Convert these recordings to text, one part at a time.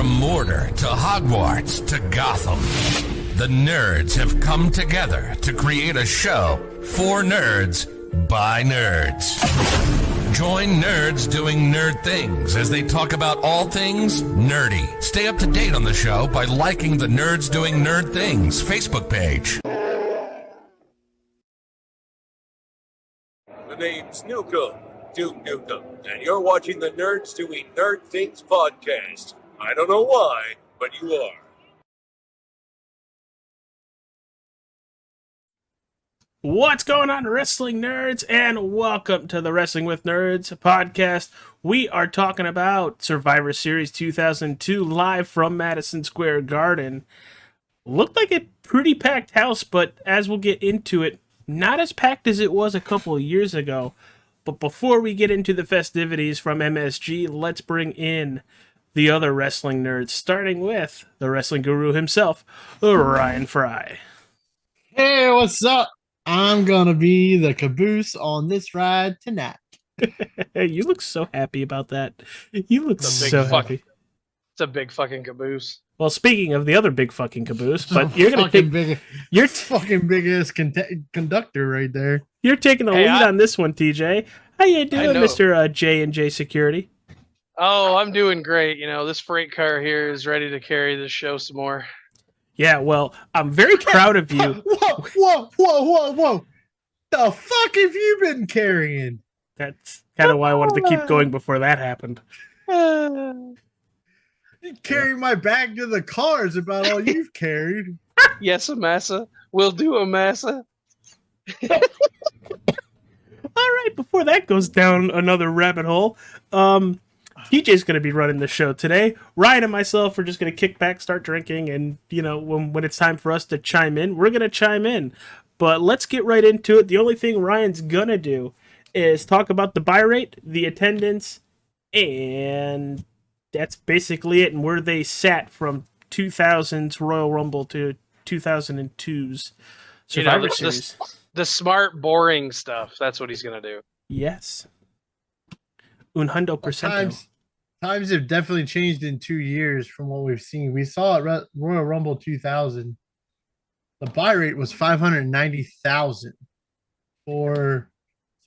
From Mordor to Hogwarts to Gotham, the nerds have come together to create a show for nerds by nerds. Join nerds doing nerd things as they talk about all things nerdy. Stay up to date on the show by liking the Nerds Doing Nerd Things Facebook page. The name's Nukem, Duke Nukem, and you're watching the Nerds Doing Nerd Things podcast. I don't know why, but you are. What's going on, wrestling nerds, and welcome to the Wrestling with Nerds podcast. We are talking about Survivor Series 2002 live from Madison Square Garden. Looked like a pretty packed house, but as we'll get into it, not as packed as it was a couple of years ago. But before we get into the festivities from MSG, let's bring in the other wrestling nerds, starting with the wrestling guru himself, Ryan Fry. Hey, what's up? I'm gonna be the caboose on this ride tonight. You look so happy about that. You look so happy. It's a big fucking caboose. Well, speaking of the other big fucking caboose, but you're gonna take you're fucking biggest conductor right there. You're taking the lead on this one, TJ. How you doing, Mr. J&J Security? Oh, I'm doing great. You know, this freight car here is ready to carry this show some more. Yeah, well, I'm very proud of you. Whoa. The fuck have you been carrying? That's kind of why I wanted to keep going before that happened. You carry my bag to the car is about all you've carried. Yes, a massa. We'll do a massa. All right, before that goes down another rabbit hole, TJ's going to be running the show today. Ryan and myself are just going to kick back, start drinking, and, you know, when it's time for us to chime in, we're going to chime in. But let's get right into it. The only thing Ryan's going to do is talk about the buy rate, the attendance, and that's basically it, and where they sat from 2000's Royal Rumble to 2002's Survivor Series. The smart, boring stuff. That's what he's going to do. Yes. 100%. Times have definitely changed in 2 years from what we've seen. We saw at Royal Rumble 2000, the buy rate was 590,000. For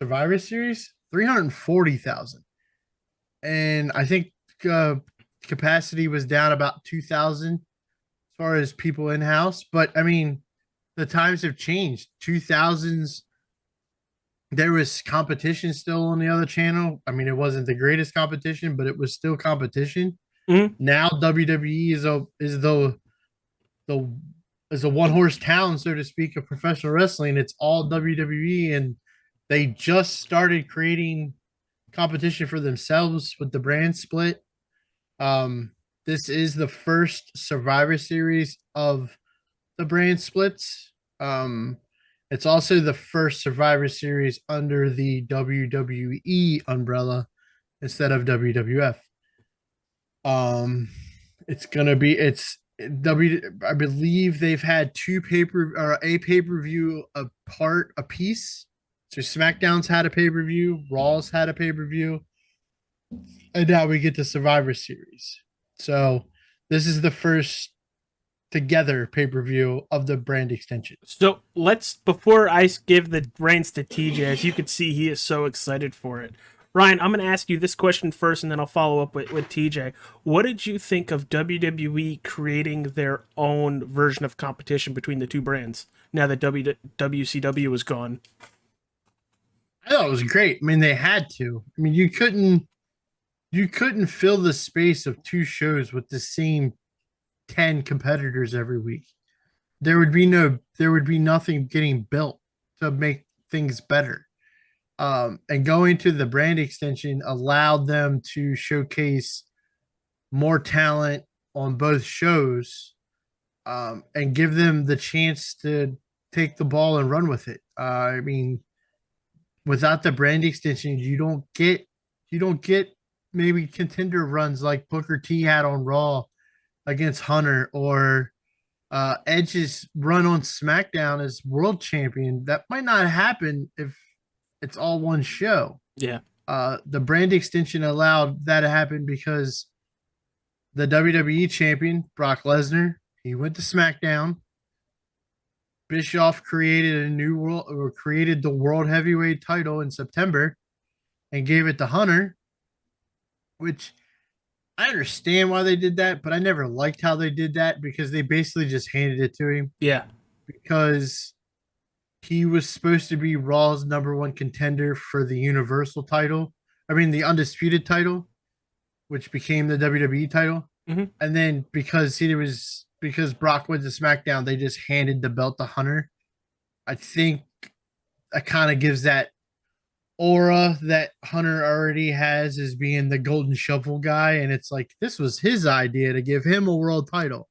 Survivor Series, 340,000. And I think capacity was down about 2,000 as far as people in-house. But, I mean, the times have changed. 2000s, there was competition still on the other channel. I mean, it wasn't the greatest competition, but it was still competition. Mm-hmm. Now WWE is a one-horse town, so to speak, of professional wrestling. It's all WWE, and they just started creating competition for themselves with the brand split. This is the first Survivor Series of the brand splits. It's also the first Survivor Series under the WWE umbrella instead of WWF. I believe they've had a pay-per-view a piece. So SmackDown's had a pay-per-view, Raw's had a pay-per-view, and now we get to Survivor Series. So this is the first together pay-per-view of the brand extension. So before I give the reins to TJ, as you can see, he is so excited for it. Ryan, I'm going to ask you this question first, and then I'll follow up with TJ. What did you think of WWE creating their own version of competition between the two brands now that WCW was gone? I thought it was great. I mean, they had to. I mean, you couldn't fill the space of two shows with the same 10 competitors every week. There would be nothing getting built to make things better. And going to the brand extension allowed them to showcase more talent on both shows, and give them the chance to take the ball and run with it. I mean, without the brand extension, you don't get maybe contender runs like Booker T had on Raw against Hunter, or Edge's run on SmackDown as world champion. That might not happen if it's all one show. Yeah. The brand extension allowed that to happen because the WWE champion, Brock Lesnar, he went to SmackDown. Bischoff created a new world or created the world heavyweight title in September and gave it to Hunter, which I understand why they did that, but I never liked how they did that because they basically just handed it to him Yeah. because he was supposed to be Raw's number one contender for the Universal title. I mean, the Undisputed title, which became the WWE title. Mhm. And then because Brock went to SmackDown, they just handed the belt to Hunter. I think that kind of gives that aura that Hunter already has as being the golden shovel guy. And it's like, this was his idea to give him a world title.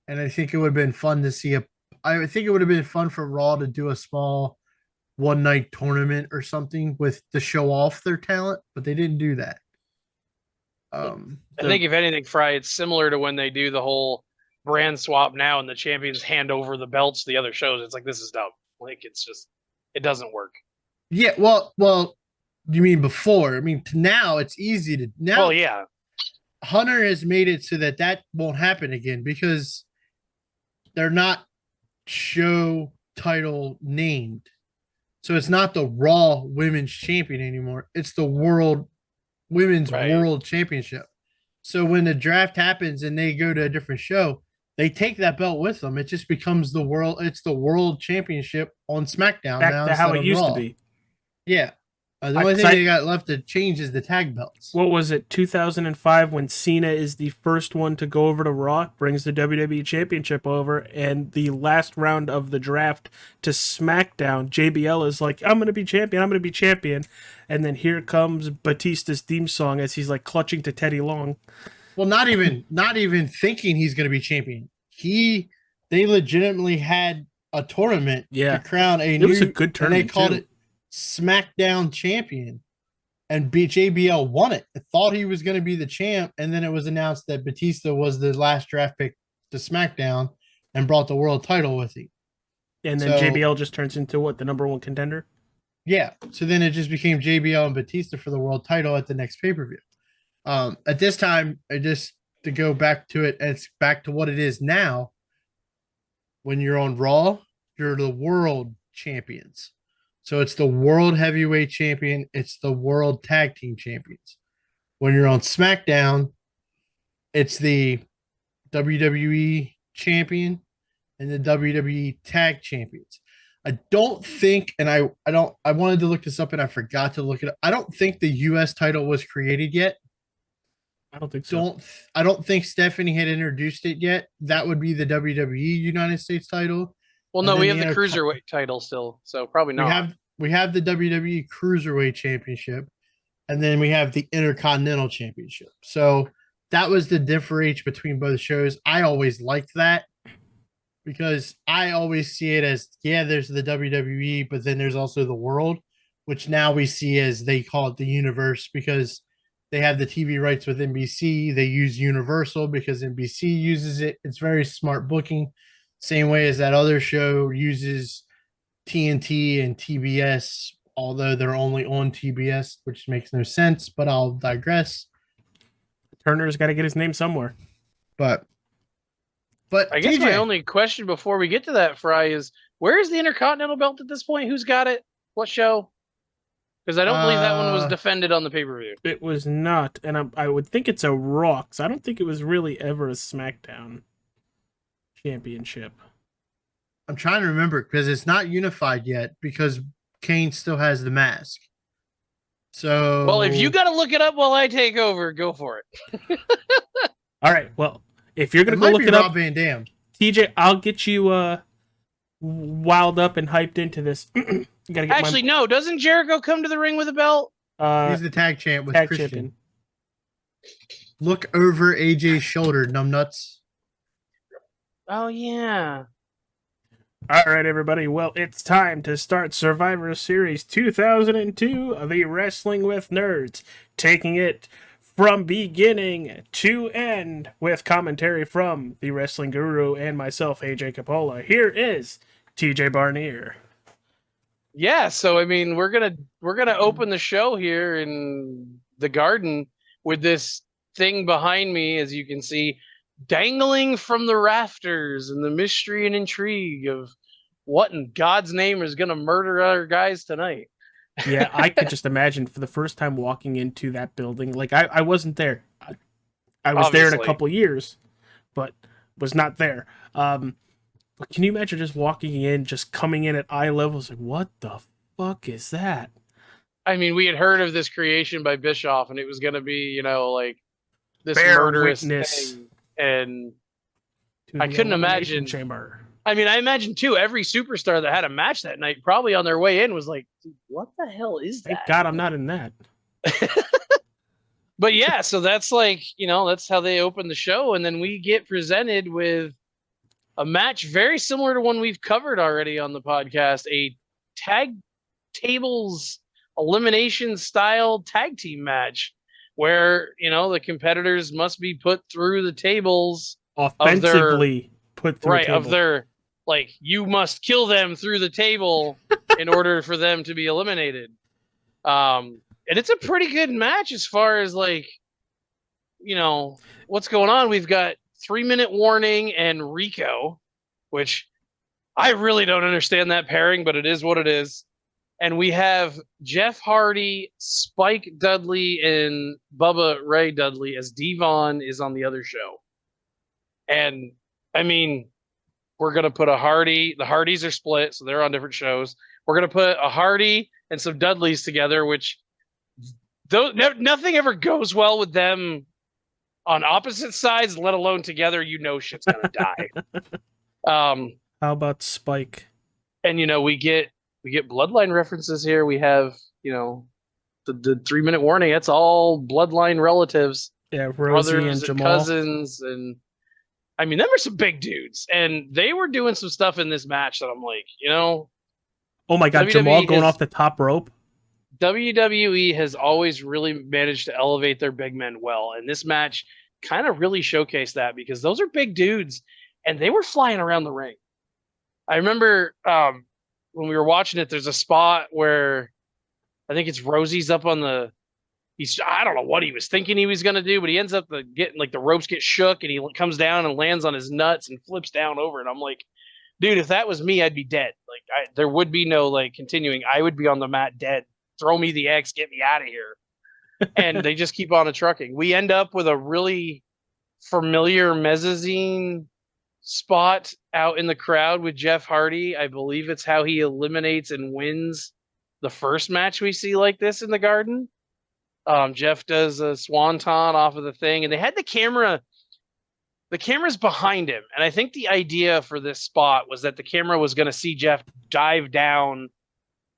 And I think it would have been fun to see I think it would have been fun for Raw to do a small one night tournament or something with to show off their talent, but they didn't do that. I think if anything, Fry, it's similar to when they do the whole brand swap now and the champions hand over the belts to the other shows. It's like, this is dumb. Like, it's just, it doesn't work. Yeah, well, you mean before? I mean, now it's easy to now. Well, yeah. Hunter has made it so that won't happen again because they're not show title named. So it's not the Raw Women's Champion anymore. It's the Women's World Championship. So when the draft happens and they go to a different show, they take that belt with them. It just becomes the World Championship on SmackDown Back now to how it used Raw. to be. Yeah. The only thing they got left to change is the tag belts. What was it, 2005, when Cena is the first one to go over to Raw, brings the WWE Championship over, and the last round of the draft to SmackDown, JBL is like, I'm going to be champion. And then here comes Batista's theme song as he's like clutching to Teddy Long. Well, not even thinking he's going to be champion. They legitimately had a tournament to crown it was a good tournament. And they called it SmackDown champion, and JBL won it. I thought he was going to be the champ, and then it was announced that Batista was the last draft pick to SmackDown and brought the world title with him. And then JBL just turns into what, the number one contender? Yeah. So then it just became JBL and Batista for the world title at the next pay-per-view. At this time, to go back to it, it's back to what it is now. When you're on Raw, you're the world champions. So it's the world heavyweight champion. It's the world tag team champions. When you're on SmackDown, it's the WWE champion and the WWE tag champions. I don't think, and I wanted to look this up and I forgot to look it up. I don't think the US title was created yet. I don't think so. I don't think Stephanie had introduced it yet. That would be the WWE United States title. Well, no, we have the Cruiserweight title still, so probably not. We have the WWE Cruiserweight Championship, and then we have the Intercontinental Championship. So that was the differentiation between both shows. I always liked that because I always see it as, there's the WWE, but then there's also the world, which now we see as they call it the universe because they have the TV rights with NBC. They use Universal because NBC uses it. It's very smart booking. Same way as that other show uses TNT and TBS, although they're only on TBS, which makes no sense, but I'll digress. Turner's got to get his name somewhere. But I guess my only question before we get to that, Fry, is where is the Intercontinental belt at this point? Who's got it? What show? Because I don't believe that one was defended on the pay-per-view. It was not, and I would think it's a Raw, because I don't think it was really ever a SmackDown championship. I'm trying to remember because it's not unified yet because Kane still has the mask. So, well, if you got to look it up while I take over, go for it. All right. Well, if you're gonna go look it up, Van Dam. TJ, I'll get you wild up and hyped into this. You gotta get Actually, no. Doesn't Jericho come to the ring with a belt? He's the tag champ with Christian. Champion. Look over AJ's shoulder, numbnuts. Oh yeah. All right, everybody. Well, it's time to start Survivor Series 2002, the Wrestling with Nerds, taking it from beginning to end with commentary from the Wrestling Guru and myself, AJ Capola. Here is TJ Barnier. Yeah, so I mean, we're gonna open the show here in the Garden with this thing behind me, as you can see, dangling from the rafters, and the mystery and intrigue of what in God's name is going to murder our guys tonight. Yeah, I could just imagine for the first time walking into that building. Like I wasn't there. I was there in a couple years, but was not there. But can you imagine just walking in, just coming in at eye level? It's like, what the fuck is that? I mean, we had heard of this creation by Bischoff, and it was going to be, like this Bear murderous witness thing. And I couldn't imagine. Chamber. I mean, I imagine too, every superstar that had a match that night, probably on their way in, was like, what the hell is that? Thank God I'm not in that. But yeah, so that's like, that's how they open the show. And then we get presented with a match very similar to one we've covered already on the podcast, a tag tables elimination style tag team match where, the competitors must be put through the tables offensively put through right, of their, like, you must kill them through the table in order for them to be eliminated. And it's a pretty good match as far as, like, what's going on. We've got 3-minute warning and Rico, which I really don't understand that pairing, but it is what it is. And we have Jeff Hardy, Spike Dudley, and Bubba Ray Dudley as Devon is on the other show. And, I mean, we're going to put a Hardy. The Hardys are split, so they're on different shows. We're going to put a Hardy and some Dudleys together, which nothing ever goes well with them on opposite sides, let alone together. Shit's going to die. How about Spike? And, we get bloodline references here. We have, the 3-minute warning. That's all bloodline relatives. Yeah, Rosie brothers and Jamal. Cousins. And I mean, them are some big dudes. And they were doing some stuff in this match that I'm like, oh my God, WWE Jamal going off the top rope. WWE has always really managed to elevate their big men well. And this match kind of really showcased that because those are big dudes and they were flying around the ring. I remember when we were watching it, there's a spot where I think it's Rosie's up on I don't know what he was thinking he was going to do, but he ends up getting, like, the ropes get shook and he comes down and lands on his nuts and flips down over. And I'm like, dude, if that was me, I'd be dead. Like, there would be no, like, continuing. I would be on the mat dead. Throw me the X, get me out of here. And they just keep on a trucking. We end up with a really familiar mezzanine spot out in the crowd with Jeff Hardy. I believe it's how he eliminates and wins the first match we see like this in the Garden. Jeff does a swanton off of the thing, and they had the camera's behind him. And I think the idea for this spot was that the camera was going to see Jeff dive down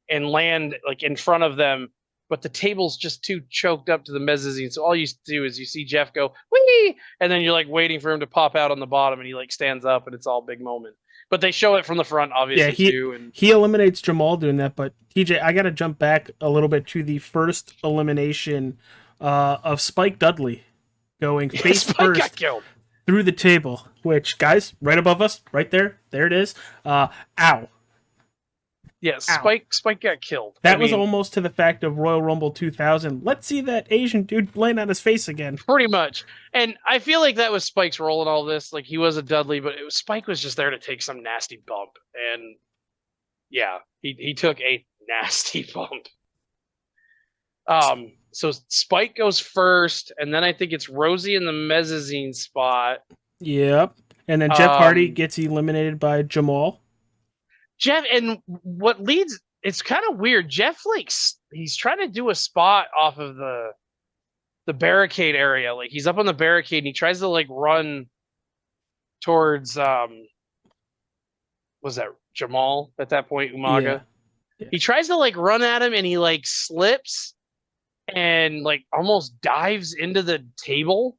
and land, like, in front of them, but the table's just too choked up to the mezzanine. So all you do is you see Jeff go, whee! And then you're, like, waiting for him to pop out on the bottom, and he, like, stands up, and it's all big moment. But they show it from the front, obviously, too. And he eliminates Jamal doing that. But TJ, I got to jump back a little bit to the first elimination of Spike Dudley going face first got killed through the table. Which, guys, right above us, right there it is. Ow. Yeah, Spike got killed. That was almost to the fact of Royal Rumble 2000. Let's see that Asian dude land on his face again. Pretty much. And I feel like that was Spike's role in all this. Like, he was a Dudley, but Spike was just there to take some nasty bump. And yeah, he took a nasty bump. So Spike goes first, and then I think it's Rosie in the mezzanine spot. Yep. And then Jeff Hardy gets eliminated by Jamal. Jeff, and what leads, it's kind of weird. Jeff, like, he's trying to do a spot off of the barricade area. Like, he's up on the barricade and he tries to, like, run towards, was that Jamal at that point, Umaga? Yeah. Yeah. He tries to, like, run at him and he, like, slips and, like, almost dives into the table.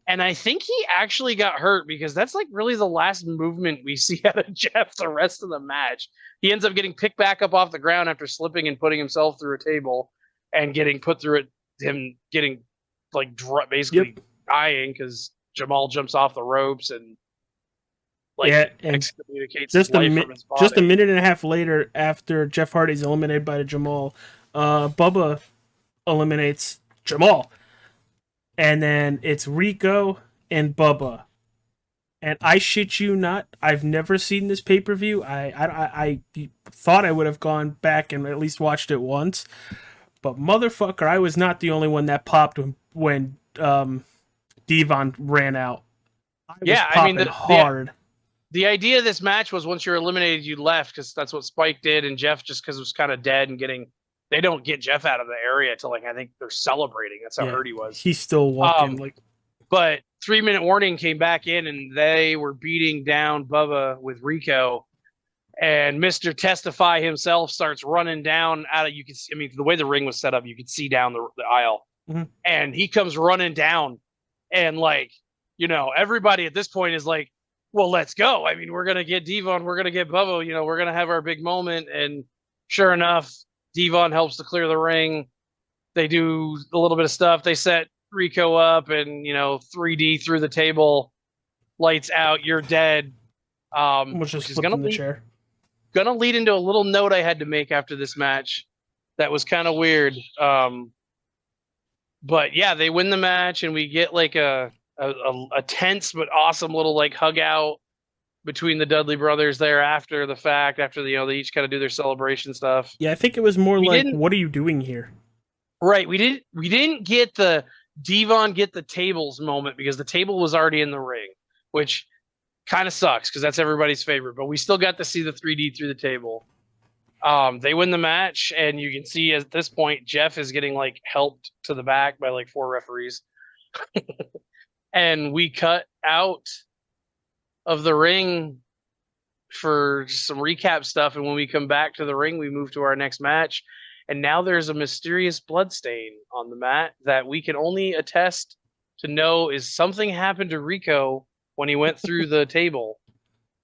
And I think he actually got hurt because that's, like, really the last movement we see out of Jeff the rest of the match. He ends up getting picked back up off the ground after slipping and putting himself through a table and getting put through it, him getting, like, basically dying because Jamal jumps off the ropes and, like, excommunicates his life from his body. Just a minute and a half later, after Jeff Hardy's eliminated by Jamal, Bubba eliminates Jamal. and then it's Rico and Bubba. And I shit you not, I've never seen this pay per view. I thought I would have gone back and at least watched it once, but motherfucker, I was not the only one that popped when Devon ran out. I was Yeah, I mean popping hard. the idea of this match was once you're eliminated, you left because that's what Spike did, and Jeff just because it was kind of dead and getting. They don't get Jeff out of the area till I think they're celebrating. That's how hurt he was. He's still walking But 3-minute warning came back in, and they were beating down Bubba with Rico. And Mr. Testify himself starts running down out of, you can see, I mean, the way the ring was set up, you could see down the aisle. Mm-hmm. And he comes running down, and everybody at this point is like, well, let's go. I mean, we're going to get Devon, we're going to get Bubba, we're going to have our big moment. And sure enough, Devon helps to clear the ring. They do a little bit of stuff. They set Rico up and 3D through the table, lights out, you're dead. Which is gonna lead into a little note I had to make after this match that was kind of weird. But yeah, they win the match, and we get like a tense but awesome little like hug out between the Dudley brothers there after the fact, after they each kind of do their celebration stuff. Yeah, I think it was more what are you doing here? Right. We didn't get the Devon get the tables moment because the table was already in the ring, which kind of sucks because that's everybody's favorite, but we still got to see the 3D through the table. They win the match, and you can see at this point Jeff is getting like helped to the back by like 4 referees. And we cut out of the ring for some recap stuff, and when we come back to the ring, we move to our next match. And now there's a mysterious bloodstain on the mat that we can only attest to know is something happened to Rico when he went through the table.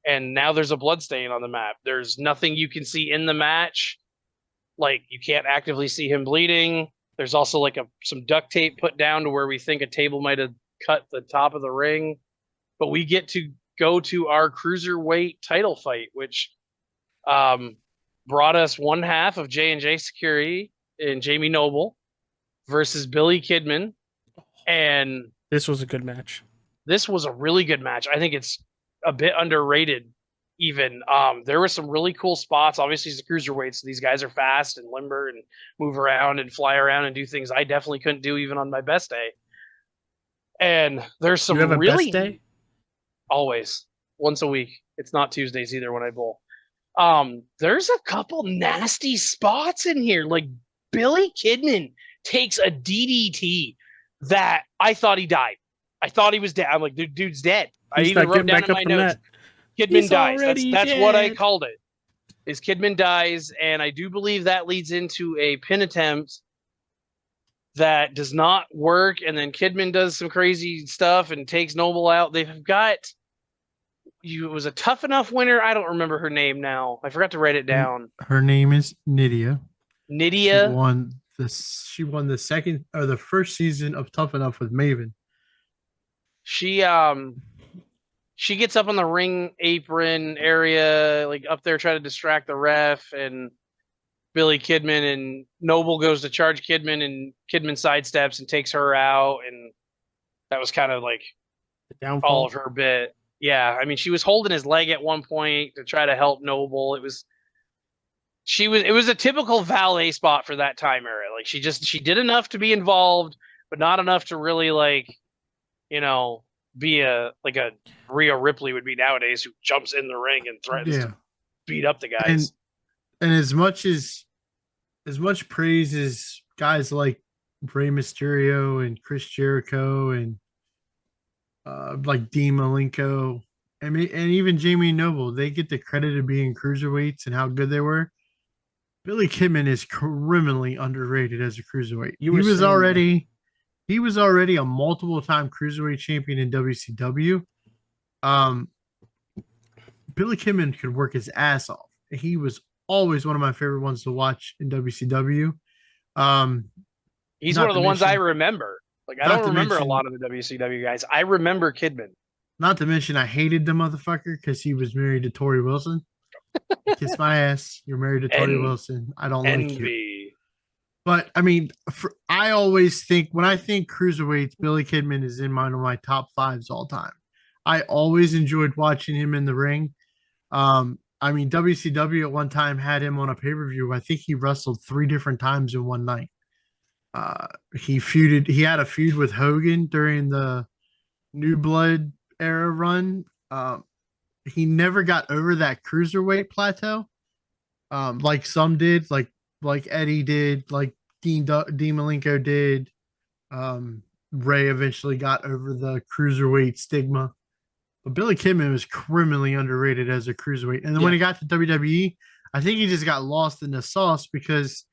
And now there's a bloodstain on the mat. There's nothing you can see in the match. Like, you can't actively see him bleeding. There's also like some duct tape put down to where we think a table might have cut the top of the ring. But we get to go to our cruiserweight title fight, which brought us one half of J&J Security and Jamie Noble versus Billy Kidman. And this was a good match. This was a really good match. I think it's a bit underrated even. There were some really cool spots. Obviously, it's a cruiserweight, so these guys are fast and limber and move around and fly around and do things I definitely couldn't do even on my best day. And there's some really... best day? Always. Once a week. It's not Tuesdays either when I bowl. There's a couple nasty spots in here. Like, Billy Kidman takes a DDT that I thought he died. I thought he was dead. I'm like, dude's dead. I even wrote down in my notes, Kidman dies. That's what I called it. Is Kidman dies, and I do believe that leads into a pin attempt that does not work, and then Kidman does some crazy stuff and takes Noble out. They've got... It was a Tough Enough winner. I don't remember her name now. I forgot to write it down. Her name is Nydia. Nydia. She won the second or the first season of Tough Enough with Maven. She gets up on the ring apron area, like up there trying to distract the ref, and Billy Kidman and Noble goes to charge Kidman, and Kidman sidesteps and takes her out, and that was kind of like all of her bit. Yeah, I mean, she was holding his leg at one point to try to help Noble. It was a typical valet spot for that time era. Like, she did enough to be involved, but not enough to really be a Rhea Ripley would be nowadays, who jumps in the ring and threatens to beat up the guys. And as much praise as guys like Rey Mysterio and Chris Jericho and like Dean Malenko, and even Jamie Noble, they get the credit of being cruiserweights and how good they were. Billy Kidman is criminally underrated as a cruiserweight. He was already a multiple-time cruiserweight champion in WCW. Billy Kidman could work his ass off. He was always one of my favorite ones to watch in WCW. He's one of the ones I remember. Like, I don't remember a lot of the WCW guys. I remember Kidman. Not to mention, I hated the motherfucker because he was married to Tori Wilson. Kiss my ass. You're married to Tori Wilson. I don't like you. But I mean, I always think when I think cruiserweights, Billy Kidman is in one of my top fives all time. I always enjoyed watching him in the ring. I mean, WCW at one time had him on a pay per view. I think he wrestled 3 different times in one night. He feuded. He had a feud with Hogan during the New Blood era run. He never got over that cruiserweight plateau, like some did, like Eddie did, like Dean Malenko did. Ray eventually got over the cruiserweight stigma, but Billy Kidman was criminally underrated as a cruiserweight. And then when he got to WWE, I think he just got lost in the sauce because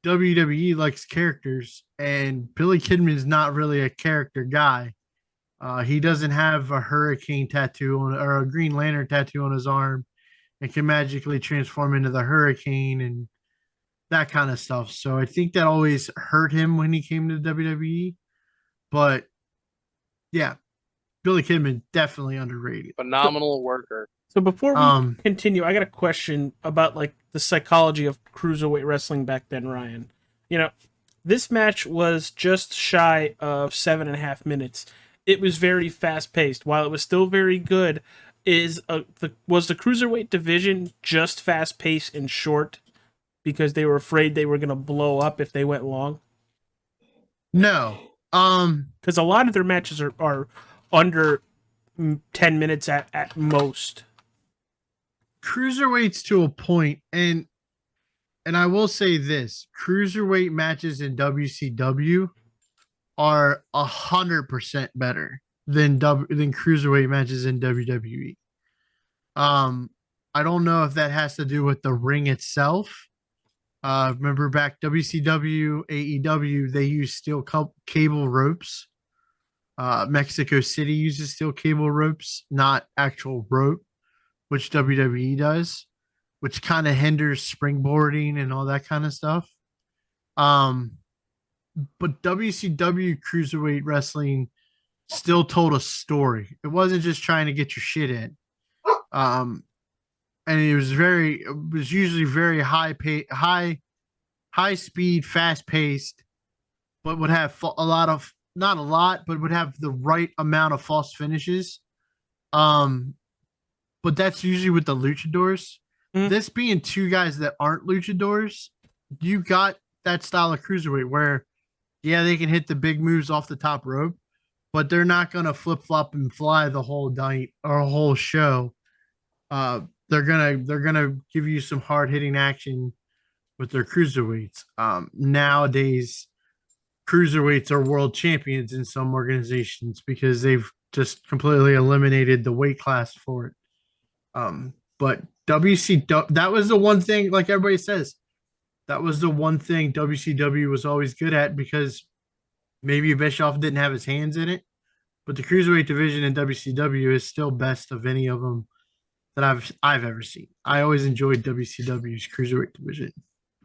WWE likes characters, and Billy Kidman is not really a character guy. He doesn't have a hurricane tattoo on, or a Green Lantern tattoo on his arm and can magically transform into the hurricane and that kind of stuff. So I think that always hurt him when he came to WWE. But yeah, Billy Kidman definitely underrated. Phenomenal worker. So before we continue, I got a question about like the psychology of cruiserweight wrestling back then, Ryan. You know, this match was just shy of 7.5 minutes. It was very fast paced. While it was still very good, was the cruiserweight division just fast paced and short because they were afraid they were going to blow up if they went long? No, because a lot of their matches are under 10 minutes at most. Cruiserweights to a point, and I will say this: cruiserweight matches in WCW are 100% better than cruiserweight matches in WWE. I don't know if that has to do with the ring itself. Remember back WCW, AEW, they use steel cable ropes. Mexico City uses steel cable ropes, not actual rope, which WWE does, which kind of hinders springboarding and all that kind of stuff. But WCW cruiserweight wrestling still told a story. It wasn't just trying to get your shit in. And it was usually very high speed, fast paced, but would have not a lot, but would have the right amount of false finishes. But that's usually with the luchadors. Mm-hmm. This being two guys that aren't luchadors, you got that style of cruiserweight where, yeah, they can hit the big moves off the top rope, but they're not going to flip flop and fly the whole night or a whole show. They're gonna give you some hard hitting action with their cruiserweights. Nowadays, cruiserweights are world champions in some organizations because they've just completely eliminated the weight class for it. But WCW, that was the one thing, like everybody says, that was the one thing WCW was always good at, because maybe Bischoff didn't have his hands in it, but the cruiserweight division in WCW is still best of any of them that I've ever seen. I always enjoyed WCW's cruiserweight division.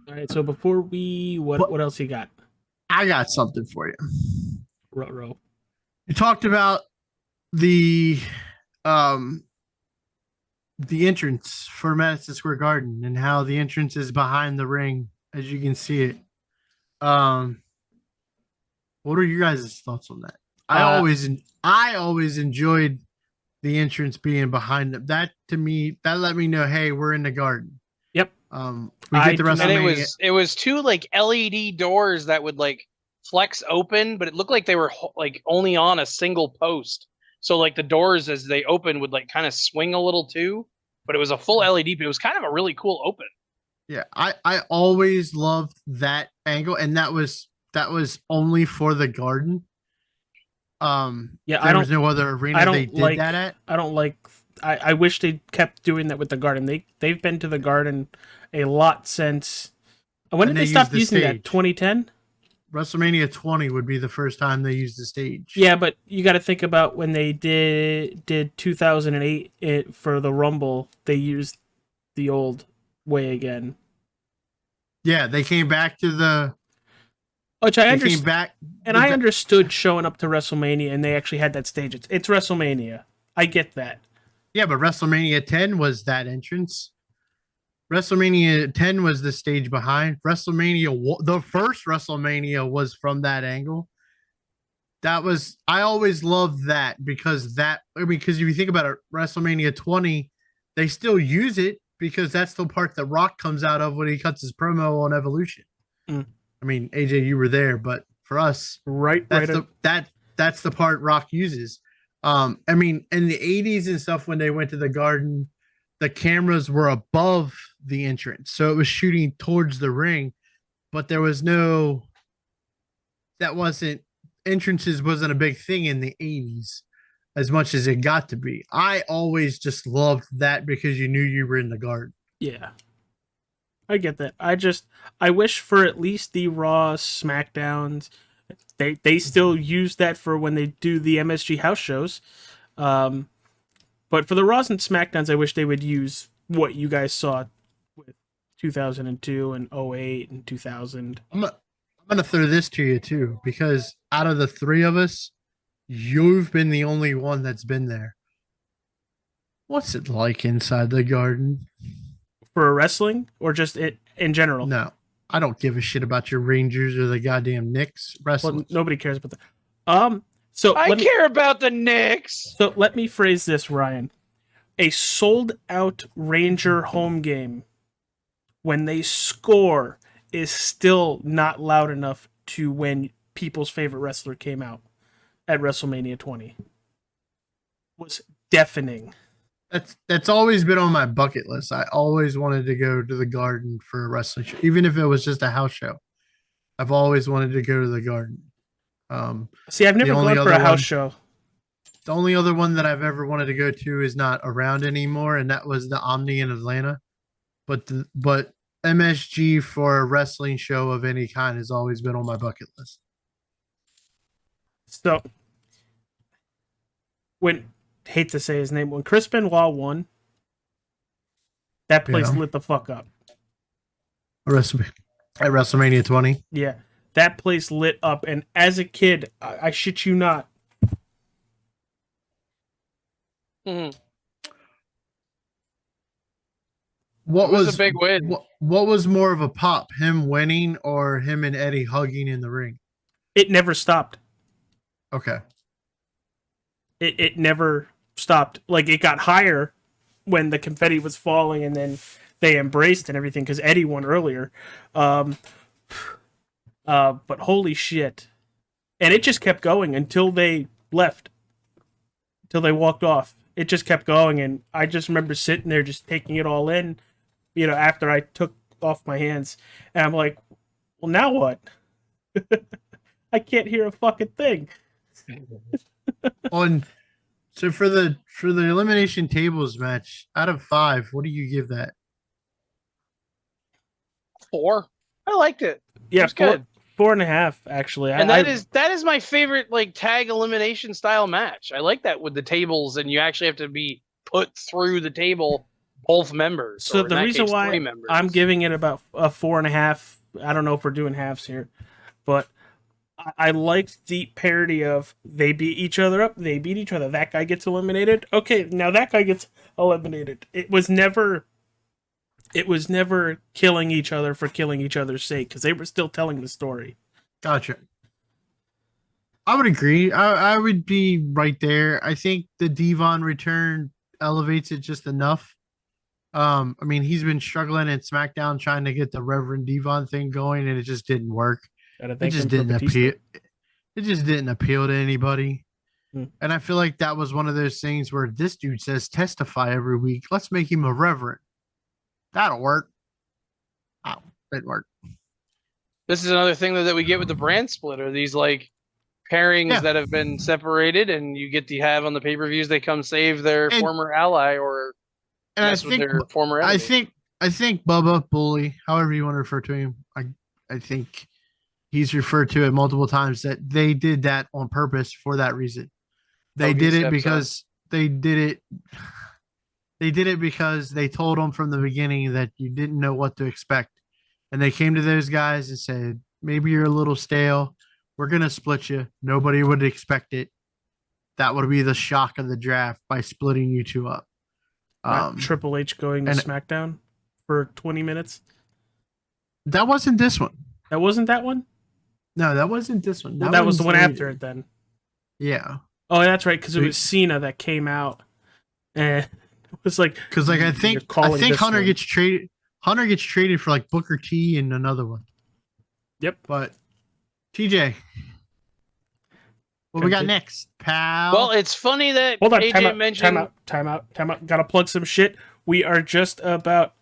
All right, so before what else you got? I got something for you. Ruh-roh. You talked about the entrance for Madison Square Garden and how the entrance is behind the ring, as you can see it. What are you guys' thoughts on that? I always enjoyed the entrance being behind them. That to me, that let me know, hey, we're in the Garden. Yep. We get the WrestleMania. And it was two like LED doors that would like flex open, but it looked like they were like only on a single post. So like the doors as they open would like kind of swing a little too, but it was a full LED, but it was kind of a really cool open. Yeah, I always loved that angle, and that was only for the Garden. There was no other arena they did that at. I wish they kept doing that with the Garden. They've been to the Garden a lot since. When did they stop using that? 2010. WrestleMania 20 would be the first time they used the stage. Yeah, but you got to think about when they did 2008 for the Rumble. They used the old way again. Yeah, they came back to the. Which I understand, I understood showing up to WrestleMania and they actually had that stage. It's WrestleMania. I get that. Yeah, but WrestleMania 10 was that entrance. WrestleMania 10 was the stage behind. The first WrestleMania was from that angle. I always loved that because if you think about it, WrestleMania 20, they still use it because that's the part that Rock comes out of when he cuts his promo on Evolution. Mm. I mean, AJ, you were there, but for us, that's the part Rock uses. I mean, in the 80s and stuff, when they went to the Garden, the cameras were above the entrance, so it was shooting towards the ring, but there was no. That wasn't entrances wasn't a big thing in the 80s as much as it got to be. I always just loved that because you knew you were in the Garden. Yeah. I get that. I wish for at least the Raw SmackDowns, they still use that for when they do the MSG house shows. But for the Raws and SmackDowns, I wish they would use what you guys saw with 2002 and 08 and 2000. I'm gonna throw this to you too, because out of the three of us, you've been the only one that's been there. What's it like inside the Garden? For wrestling or just it in general? No, I don't give a shit about your Rangers or the goddamn Knicks wrestling. Well, nobody cares about that. So I care about the Knicks. So let me phrase this, Ryan. A sold out Ranger home game, when they score, is still not loud enough to when people's favorite wrestler came out at WrestleMania 20. Was deafening. That's always been on my bucket list. I always wanted to go to the Garden for a wrestling show, even if it was just a house show. I've always wanted to go to the Garden. See, I've never gone for a house show. The only other one that I've ever wanted to go to is not around anymore, and that was the Omni in Atlanta. But MSG for a wrestling show of any kind has always been on my bucket list. So, hate to say his name, when Chris Benoit won, that place lit the fuck up. At WrestleMania 20? Yeah, that place lit up, and as a kid, I shit you not. Mm-hmm. What was a big win? What was more of a pop, him winning or him and Eddie hugging in the ring? It never stopped. Okay. It never stopped. Like, it got higher when the confetti was falling, and then they embraced and everything because Eddie won earlier. But holy shit. And it just kept going until they left. Until they walked off. It just kept going, and I just remember sitting there just taking it all in, after I took off my hands. And I'm like, well, now what? I can't hear a fucking thing. So for the elimination tables match, out of 5, what do you give that? 4. I liked it. Yeah, it's good. 4.5 actually. And that is my favorite tag elimination style match. I like that with the tables, and you actually have to be put through the table, both members. So the reason why I'm giving it about a 4.5, I don't know if we're doing halves here, but I liked the parody of they beat each other up, they beat each other, that guy gets eliminated. Okay, now that guy gets eliminated. It was never killing each other for killing each other's sake, because they were still telling the story. Gotcha. I would agree. I would be right there. I think the Devon return elevates it just enough. I mean, he's been struggling in SmackDown trying to get the Reverend Devon thing going, and it just didn't work. It just didn't appeal. It just didn't appeal to anybody. And I feel like that was one of those things where this dude says testify every week. Let's make him a reverend. That'll work. Oh, it worked. This is another thing that we get with the brand split, are these pairings that have been separated, and you get to have on the pay-per-views, they come save their former ally or mess with their former enemy. I think Bubba Bully, however you want to refer to him, I think he's referred to it multiple times that they did that on purpose for that reason. They did it because they did it. They did it because they told them from the beginning that you didn't know what to expect. And they came to those guys and said, maybe you're a little stale. We're going to split you. Nobody would expect it. That would be the shock of the draft by splitting you two up. Triple H going to SmackDown? for 20 minutes. That wasn't this one. That wasn't that one? No, that wasn't this one. Well, that was the one's one later. after it then. Yeah. Oh, that's right, because it was Cena that came out. And it was like, because like I think Hunter one. gets traded. Hunter gets traded for like Booker T and another one. Yep. But TJ, what we got next, pal? Well, it's funny that Hold on, AJ mentioned. Time out. Gotta plug some shit. We are just about,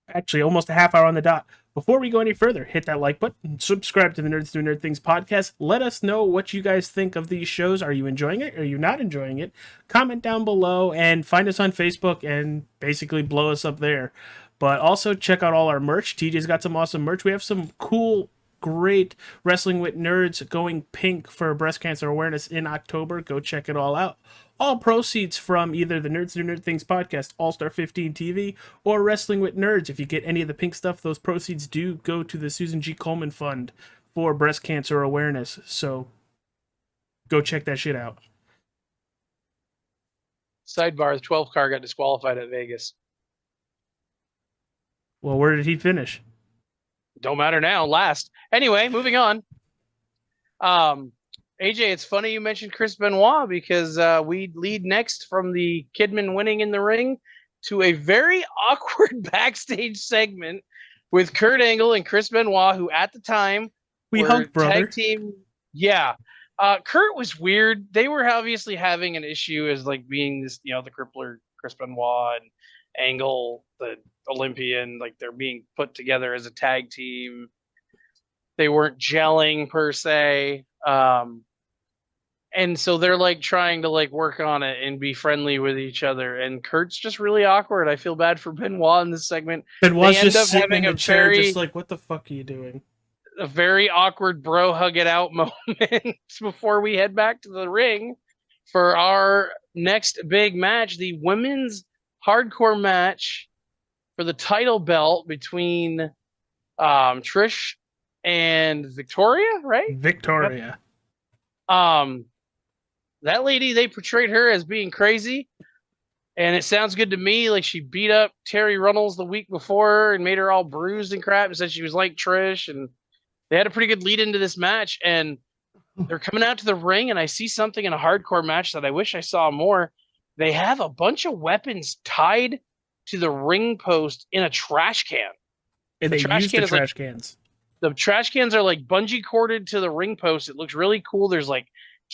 actually, almost a half hour on the dot. Before we go any further, hit that like button, subscribe to the Nerds Do Nerd Things podcast. Let us know what you guys think of these shows. Are you enjoying it? Are you not enjoying it? Comment down below and find us on Facebook and basically blow us up there. But also check out all our merch. TJ's got some awesome merch. We have some cool, great Wrestling with Nerds going pink for breast cancer awareness in October. Go check it all out. All proceeds from either the Nerds Do Nerd Things podcast, All-Star 15 TV, or Wrestling with Nerds. If you get any of the pink stuff, those proceeds do go to the Susan G. Komen Fund for breast cancer awareness. So go check that shit out. Sidebar: the 12 car got disqualified at Vegas. Well, where did he finish? Don't matter now. Last. Anyway, moving on. AJ, it's funny you mentioned Chris Benoit because we lead next from the Kidman winning in the ring to a very awkward backstage segment with Kurt Angle and Chris Benoit, who at the time we hugged, brother. Tag team. Yeah. Kurt was weird. They were obviously having an issue as like being this, the crippler Chris Benoit and Angle, the Olympian, like they're being put together as a tag team. They weren't gelling per se. And so they're like trying to like work on it and be friendly with each other. And Kurt's just really awkward. I feel bad for Benoit in this segment. Benoit's just sitting in the chair, just like, what the fuck are you doing? A very awkward bro hug it out moment before we head back to the ring for our next big match, the women's hardcore match for the title belt between Trish and Victoria, right? Victoria. That lady, they portrayed her as being crazy, and it sounds good to me. Like she beat up Terry Runnels the week before and made her all bruised and crap and said she was like Trish, and they had a pretty good lead into this match, and they're coming out to the ring, and I see something in a hardcore match that I wish I saw more. They have a bunch of weapons tied to the ring post in a trash can. And they use the trash cans. The trash cans are like bungee corded to the ring post. It looks really cool. There's like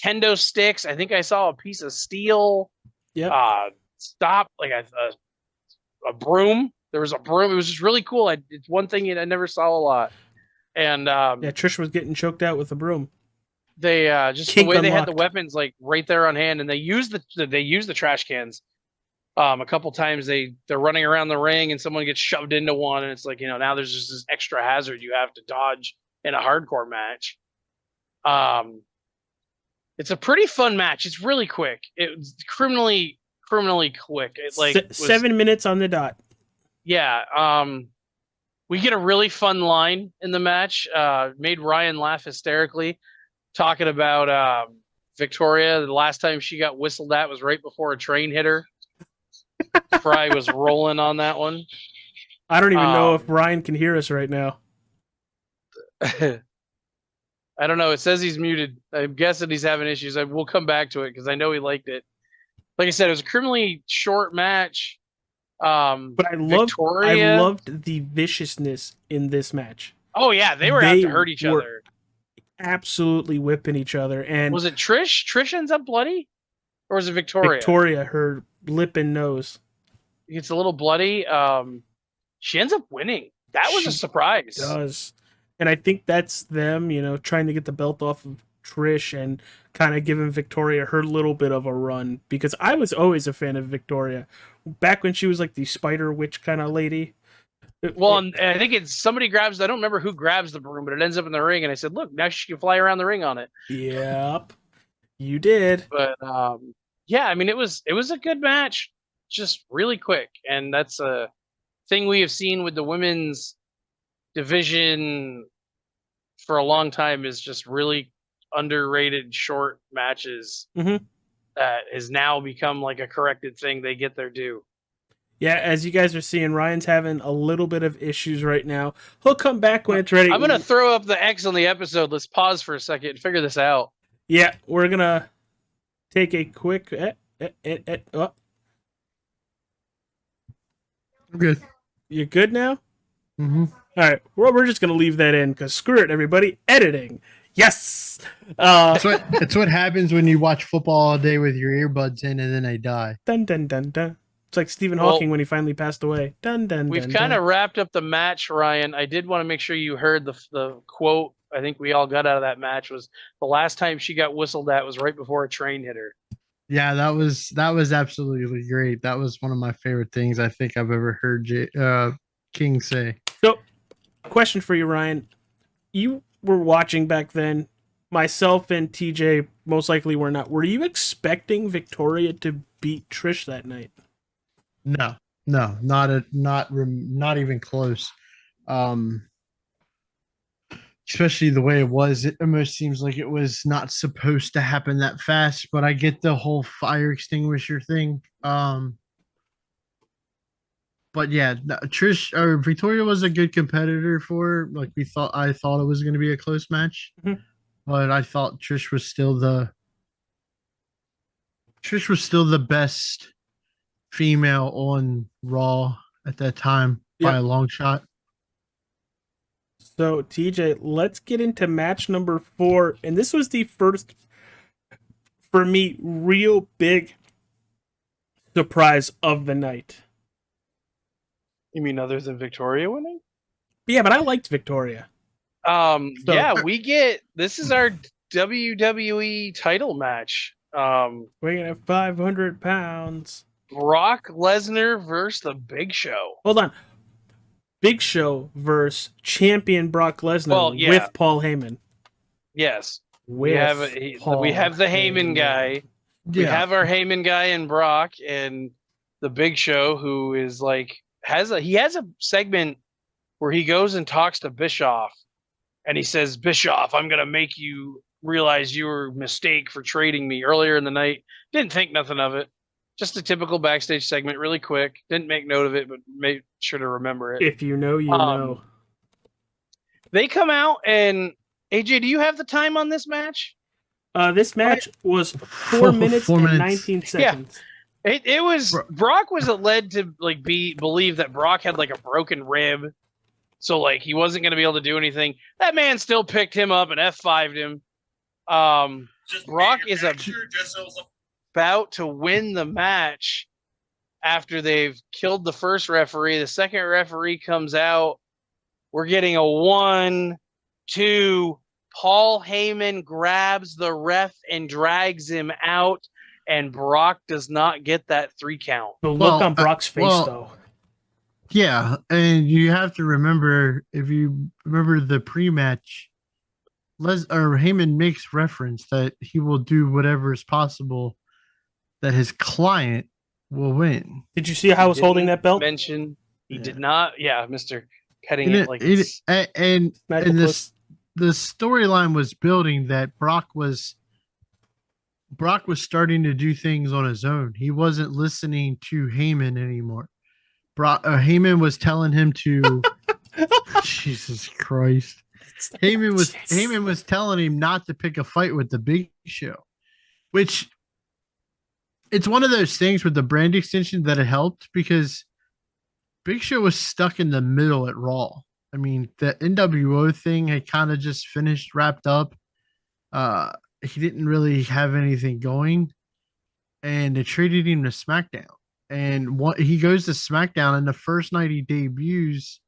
kendo sticks. I think I saw a piece of steel. Yeah. Stop like a broom. There was a broom. It was just really cool. It's one thing I never saw a lot. And yeah, Trish was getting choked out with a broom. They just the way they had the weapons like right there on hand, and they use the trash cans. A couple times they're running around the ring and someone gets shoved into one, and it's like, now there's just this extra hazard you have to dodge in a hardcore match. It's a pretty fun match. It's really quick. It's criminally quick. It like 7 minutes on the dot. Yeah. We get a really fun line in the match. Made Ryan laugh hysterically, talking about Victoria. The last time she got whistled at was right before a train hit her. Fry was rolling on that one. I don't even know if Ryan can hear us right now. I don't know. It says he's muted. I'm guessing he's having issues. We'll come back to it because I know he liked it. Like I said, it was a criminally short match. But I loved the viciousness in this match. Oh yeah, they were out to hurt each other. Absolutely whipping each other. And was it Trish? Trish ends up bloody, or was it Victoria? Victoria, her lip and nose. It's a little bloody. She ends up winning. That was a surprise. Does. And I think that's them, trying to get the belt off of Trish and kind of giving Victoria her little bit of a run. Because I was always a fan of Victoria. Back when she was like the spider witch kind of lady. Well, I think it's somebody grabs, I don't remember who grabs the broom, but it ends up in the ring. And I said, look, now she can fly around the ring on it. Yep. You did. But yeah, I mean, it was a good match. Just really quick. And that's a thing we have seen with the women's division for a long time, is just really underrated short matches that has now become like a corrected thing. They get their due. Yeah, as you guys are seeing, Ryan's having a little bit of issues right now. He'll come back when it's ready. I'm gonna throw up the X on the episode. Let's pause for a second and figure this out. Yeah, we're gonna take a quick. Oh, I'm good. you're good now. Mm-hmm. All right, well, we're just gonna leave that in because screw it, everybody. Editing, yes. It's what happens when you watch football all day with your earbuds in and then they die. Dun dun dun dun. It's like Stephen Well, Hawking when he finally passed away. Dun dun. We've dun, kind dun. of wrapped up the match, Ryan. I did want to make sure you heard the quote. I think we all got out of that match was the last time she got whistled at was right before a train hit her. Yeah, that was absolutely great. That was one of my favorite things I think I've ever heard King say. So, question for you, Ryan. You were watching back then. Myself and TJ most likely were not. Were you expecting Victoria to beat Trish that night? No, not even close. Especially the way it was, it almost seems like it was not supposed to happen that fast. But I get the whole fire extinguisher thing. But yeah, Trish or Victoria was a good competitor for her. Like I thought it was going to be a close match, but I thought Trish was still the best female on Raw at that time by a long shot. So, TJ, let's get into match number 4. And this was the first, for me, real big surprise of the night. You mean other than Victoria winning? Yeah, but I liked Victoria. This is our WWE title match. Weighing at 500 pounds. Brock Lesnar versus the Big Show. Hold on. Big Show versus champion Brock Lesnar with Paul Heyman. Yes. We have the Heyman guy. Yeah. We have our Heyman guy in Brock and the Big Show, who is like has a segment where he goes and talks to Bischoff and he says, Bischoff, I'm gonna make you realize your mistake for trading me earlier in the night. Didn't think nothing of it. Just a typical backstage segment, really quick. Didn't make note of it, but made sure to remember it. If you know, you know. They come out and AJ, do you have the time on this match? This match was 4 minutes and 19 seconds. Yeah. It was Brock was led to believe that Brock had like a broken rib, so like he wasn't going to be able to do anything. That man still picked him up and F5'd him. Brock is about to win the match after they've killed the first referee. The second referee comes out. We're getting a 1, 2. Paul Heyman grabs the ref and drags him out, and Brock does not get that 3 count. The look on Brock's face, though. Yeah, and you have to remember, if you remember the pre-match, Heyman makes reference that he will do whatever is possible that his client will win. Did you see how I was holding that belt? He did not. Yeah, Mr. Petting it like it's... And the storyline was building that Brock was starting to do things on his own. He wasn't listening to Heyman anymore. Heyman was telling him to Jesus Christ. Heyman was telling him not to pick a fight with the Big Show, which it's one of those things with the brand extension that it helped because Big Show was stuck in the middle at Raw. I mean, the NWO thing had kind of just wrapped up. He didn't really have anything going, and they traded him to SmackDown. And he goes to SmackDown, and the first night he debuts,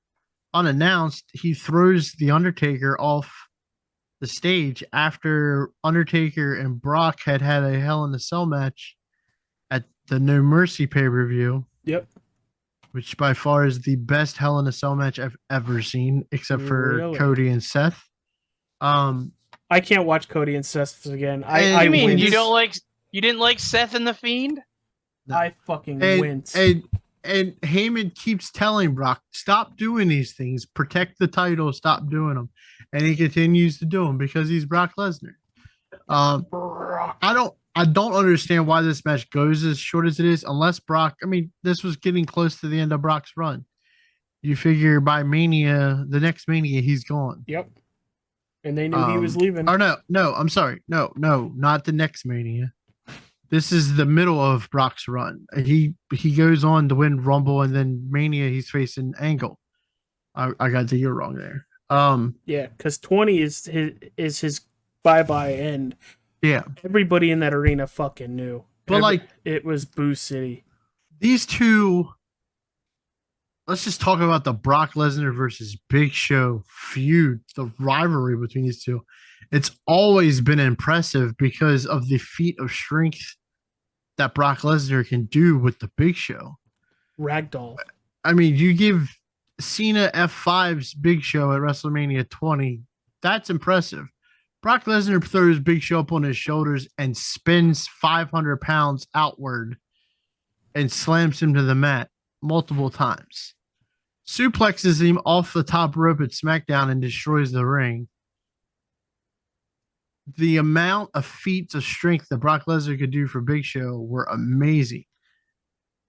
unannounced, he throws The Undertaker off the stage after Undertaker and Brock had a Hell in a Cell match at the No Mercy pay-per-view. Yep. Which by far is the best Hell in a Cell match I've ever seen, except for Cody and Seth. I can't watch Cody and Seth again. I mean, you didn't like Seth and the Fiend? No. I fucking wince. And Heyman keeps telling Brock, stop doing these things, protect the title, stop doing them, and he continues to do them because he's Brock Lesnar. I don't understand why this match goes as short as it is, unless Brock. I mean, this was getting close to the end of Brock's run. You figure by Mania, the next Mania, he's gone. Yep. And they knew he was leaving. Or no, I'm sorry. No, not the next Mania. This is the middle of Brock's run. He goes on to win Rumble, and then Mania he's facing Angle. I got the year wrong there. Yeah, because 20 is his bye-bye, and yeah, everybody in that arena fucking knew. But it was Boo City. These two. Let's just talk about the Brock Lesnar versus Big Show feud, the rivalry between these two. It's always been impressive because of the feat of strength that Brock Lesnar can do with the Big Show. Ragdoll. I mean, you give Cena F5's Big Show at WrestleMania 20, that's impressive. Brock Lesnar throws Big Show up on his shoulders and spins 500 pounds outward and slams him to the mat multiple times. Suplexes him off the top rope at SmackDown and destroys the ring. The amount of feats of strength that Brock Lesnar could do for Big Show were amazing.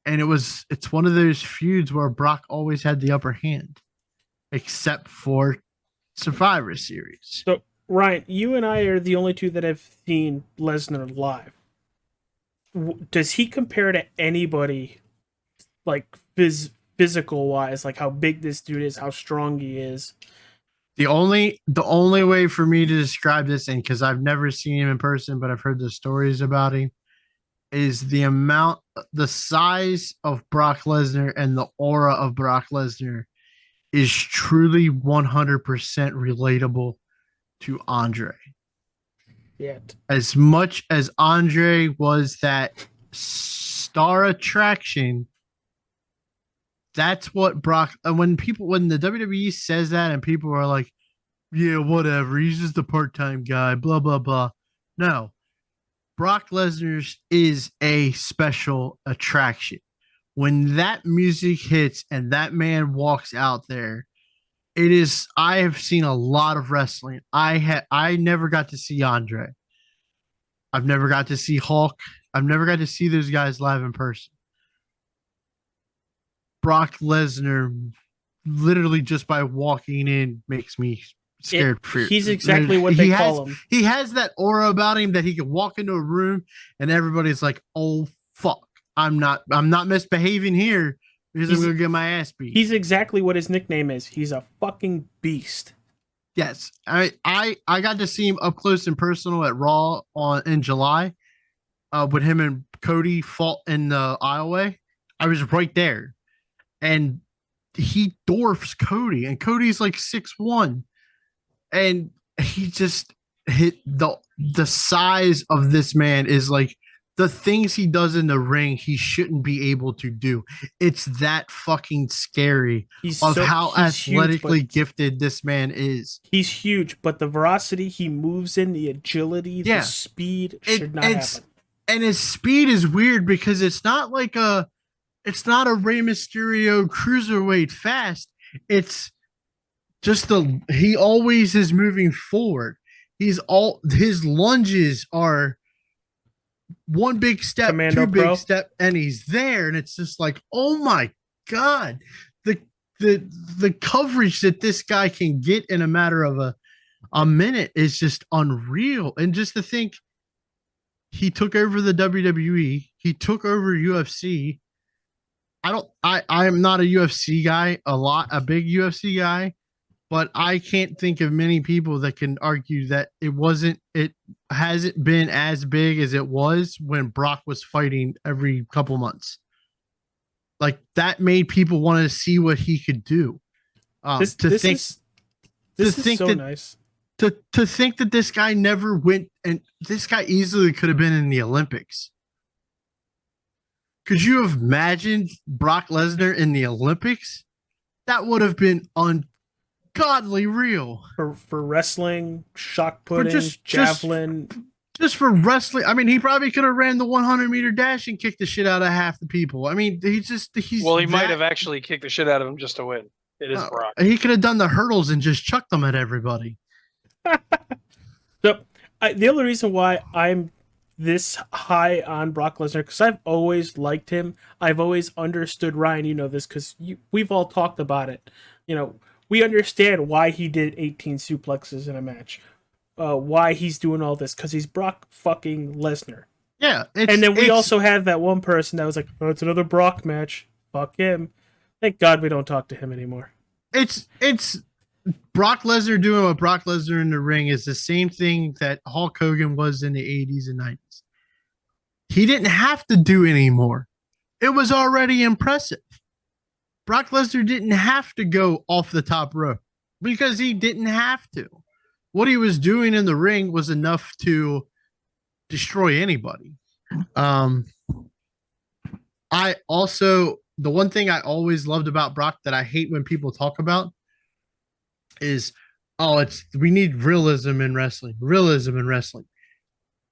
And it's one of those feuds where Brock always had the upper hand, except for Survivor Series. So, Ryan, you and I are the only two that have seen Lesnar live. Does he compare to anybody, like physical wise, like how big this dude is, how strong he is? The only way for me to describe this, and because I've never seen him in person, but I've heard the stories about him, is the size of Brock Lesnar and the aura of Brock Lesnar is truly 100% relatable to Andre. Yeah. As much as Andre was that star attraction, that's what Brock. And when the WWE says that, and people are like, "Yeah, whatever, he's just a part-time guy," blah blah blah. No, Brock Lesnar is a special attraction. When that music hits and that man walks out there, it is. I have seen a lot of wrestling. I never got to see Andre. I've never got to see Hulk. I've never got to see those guys live in person. Brock Lesnar, literally just by walking in, makes me scared. He's exactly what they call him. He has that aura about him that he can walk into a room and everybody's like, "Oh fuck, I'm not misbehaving here because I'm gonna get my ass beat." He's exactly what his nickname is. He's a fucking beast. Yes, I got to see him up close and personal at Raw in July, when him and Cody fought in the aisleway. I was right there. And he dwarfs Cody, and Cody's like 6'1", and he just hit the size of this man is like the things he does in the ring he shouldn't be able to do. It's that fucking scary how athletically gifted this man is. He's huge, but the velocity he moves in, the agility, the speed should not happen. And his speed is weird because it's not like it's not a Rey Mysterio cruiserweight fast. It's just he always is moving forward. His lunges are one big step, Commando two big step, and he's there. And it's just like, oh my God, the coverage that this guy can get in a matter of a minute is just unreal. And just to think, he took over the WWE, he took over UFC. I'm not a UFC guy, a big UFC guy, but I can't think of many people that can argue that it hasn't been as big as it was when Brock was fighting every couple months. Like, that made people want to see what he could do. This is so nice. To think that this guy never went, and this guy easily could have been in the Olympics. Could you have imagined Brock Lesnar in the Olympics? That would have been ungodly real. For wrestling, shot pudding, javelin. Just for wrestling. I mean, he probably could have ran the 100-meter dash and kicked the shit out of half the people. I mean, he might have actually kicked the shit out of him just to win. It is Brock. He could have done the hurdles and just chucked them at everybody. So, the only reason why I'm this high on Brock Lesnar because I've always liked him. I've always understood, Ryan, you know this because we've all talked about it. You know, we understand why he did 18 suplexes in a match. Why he's doing all this because he's Brock fucking Lesnar. Yeah, and then we also have that one person that was like, "Oh, it's another Brock match. Fuck him." Thank God we don't talk to him anymore. It's Brock Lesnar doing what Brock Lesnar in the ring is the same thing that Hulk Hogan was in the 80s and 90s. He didn't have to do anymore. It was already impressive. Brock Lesnar didn't have to go off the top rope because he didn't have to. What he was doing in the ring was enough to destroy anybody. I also, the one thing I always loved about Brock that I hate when people talk about is, we need realism in wrestling. Realism in wrestling.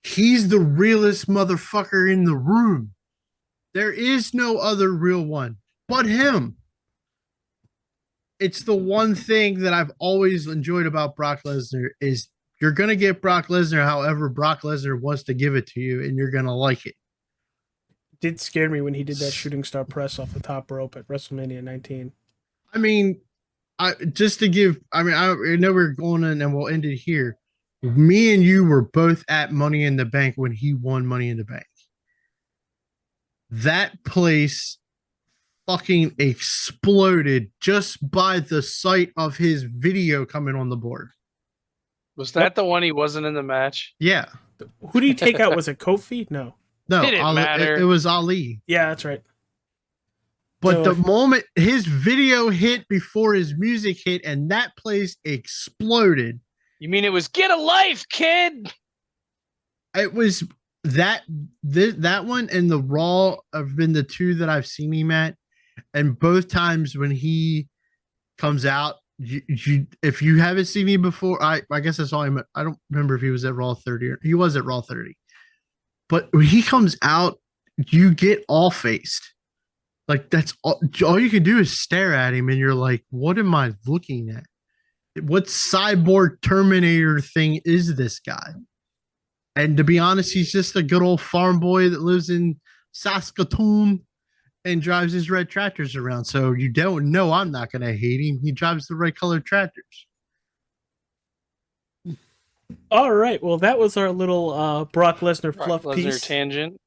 He's the realest motherfucker in the room. There is no other real one but him. It's the one thing that I've always enjoyed about Brock Lesnar is you're going to get Brock Lesnar however Brock Lesnar wants to give it to you, and you're going to like it. It did scare me when he did that shooting star press off the top rope at WrestleMania 19. I mean, I know we're going in and we'll end it here. Me and you were both at Money in the Bank when he won Money in the Bank. That place fucking exploded just by the sight of his video coming on the board. Was that the one he wasn't in the match? Yeah. Who did he take out? Was it Kofi? No. No, It didn't matter. It was Ali. Yeah, that's right. But So- the moment his video hit before his music hit and that place exploded, You mean it was get a life, kid? it was that one and the Raw have been the two that I've seen him at. And both times when he comes out, if you haven't seen him before, I guess I saw him. I don't remember if he was at Raw 30 or he was at Raw 30. But when he comes out, you get all faced. Like that's all you can do is stare at him, and you're like, "What am I looking at? What cyborg Terminator thing is this guy?" And to be honest, he's just a good old farm boy that lives in Saskatoon and drives his red tractors around. So you don't know I'm not going to hate him. He drives the right colored tractors. All right. Well, that was our little Brock Lesnar fluff Lesnar piece. tangent.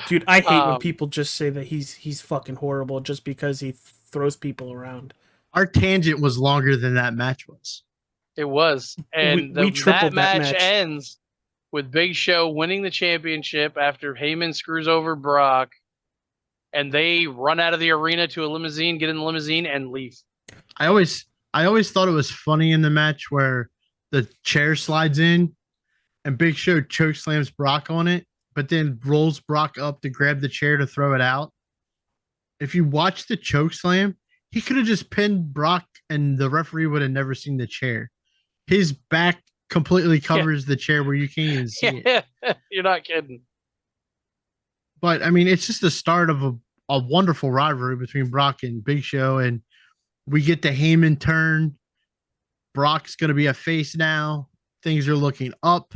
Dude, I hate when people just say that he's fucking horrible just because he throws people around. Our tangent was longer than that match was. It was. And we tripled that that match match. ends with Big Show winning the championship after Heyman screws over Brock. And they run out of the arena to a limousine, get in the limousine, and leave. I always thought it was funny in the match where the chair slides in and Big Show choke slams Brock on it, but then rolls Brock up to grab the chair to throw it out. If you watch the choke slam, he could have just pinned Brock and the referee would have never seen the chair. His back completely covers the chair where you can't even see it. You're not kidding. But I mean, it's just the start of a wonderful rivalry between Brock and Big Show, and we get the Heyman turn. Brock's going to be a face now. Things are looking up.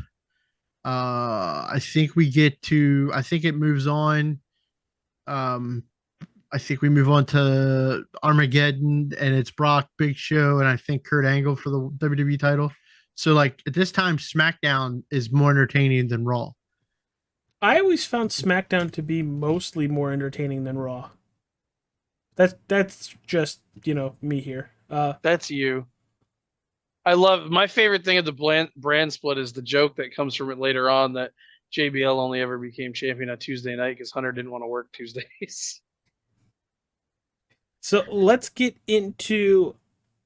I think it moves on. I think we move on to Armageddon, and it's Brock, Big Show, and I think Kurt Angle for the WWE title. So, like, at this time, SmackDown is more entertaining than Raw. I always found SmackDown to be mostly more entertaining than Raw. That's just, me here. That's you. I love my favorite thing of the brand split is the joke that comes from it later on that JBL only ever became champion on Tuesday night because Hunter didn't want to work Tuesdays. So let's get into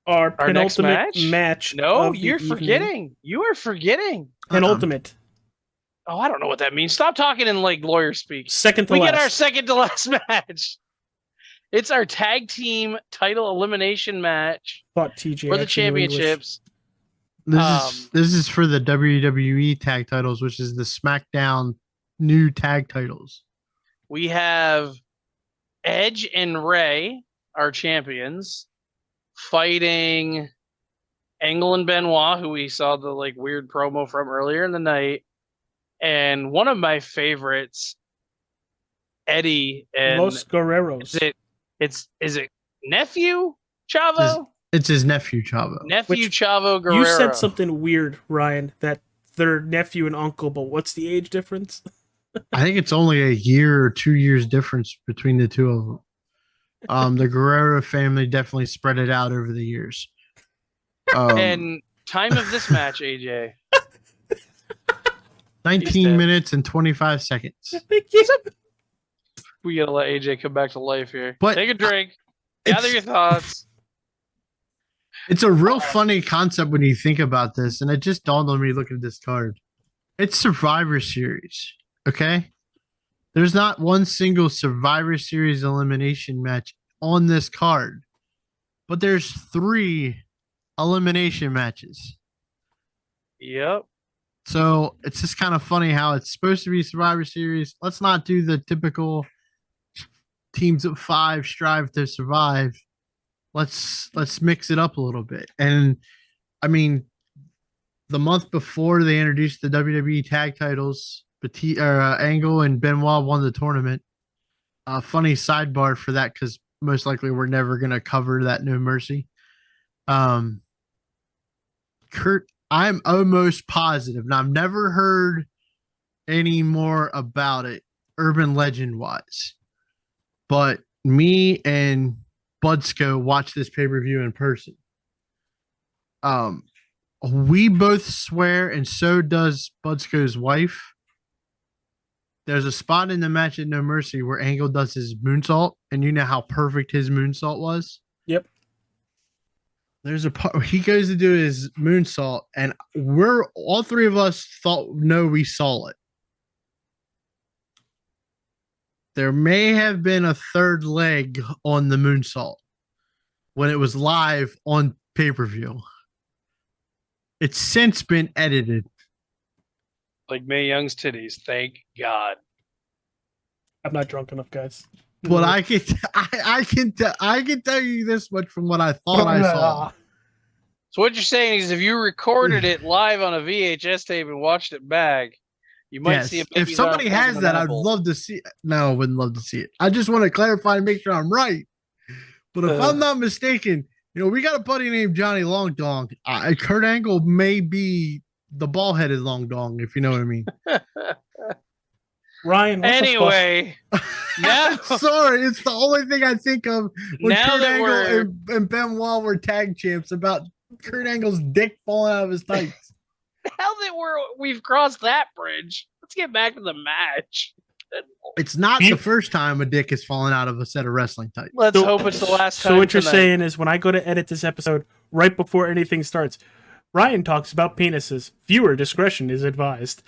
our next penultimate match. No, you're forgetting. You are forgetting. Penultimate. Oh, I don't know what that means. Stop talking in like lawyer speak. Second to we last. get our second to last match. It's our tag team title elimination match Thought TJ for the actually knew English. championships. This is for the WWE tag titles, which is the SmackDown new tag titles. We have Edge and Ray, our champions, fighting Angle and Benoit, who we saw the like weird promo from earlier in the night, And one of my favorites, Eddie and Los Guerreros. is it nephew Chavo? It's his nephew, Chavo. Nephew Which- Chavo Guerrero. You said something weird, Ryan, that they're nephew and uncle, but what's the age difference? I think it's only a year or 2 years difference between the two of them. The Guerrero family definitely spread it out over the years. And time of this match, AJ. 19 minutes and 25 seconds. We gotta let AJ come back to life here. But take a drink. Gather your thoughts. It's a real funny concept when you think about this, and it just dawned on me looking at this card. It's Survivor Series, okay? There's not one single Survivor Series elimination match on this card, but there's 3 elimination matches. Yep. So it's just kind of funny how it's supposed to be Survivor Series. Let's not do the typical teams of 5 strive to survive. Let's mix it up a little bit. And I mean, the month before they introduced the WWE tag titles, Angle and Benoit won the tournament. Funny sidebar for that, because most likely we're never gonna cover that No Mercy. Kurt, I'm almost positive, and I've never heard any more about it, urban legend wise, but me and Budsko watched this pay-per-view in person. We both swear, and so does Budsko's wife. There's a spot in the match at No Mercy where Angle does his moonsault, and you know how perfect his moonsault was? Yep. There's a part he goes to do his moonsault, and we're all 3 of us we saw it. There may have been a third leg on the moonsault when it was live on pay-per-view. It's since been edited. Like Mae Young's titties. Thank God. I'm not drunk enough, guys. But I can tell you this much from what I thought I saw. So what you're saying is, if you recorded it live on a VHS tape and watched it back, you might see a baby. If somebody has that, I'd love to see it. No, I wouldn't love to see it. I just want to clarify and make sure I'm right. But if I'm not mistaken, we got a buddy named Johnny Long Dong. Kurt Angle may be the ball-headed Long Dong, if you know what I mean. Ryan, anyway, now sorry, it's the only thing I think of when now Kurt that Angle and Benoit were tag champs, about Kurt Angle's dick falling out of his tights. Now that we've crossed that bridge, let's get back to the match. It's not the first time a dick has fallen out of a set of wrestling tights. Let's hope it's the last time. So what you're tonight. saying is, when I go to edit this episode, right before anything starts, Ryan talks about penises. Viewer discretion is advised.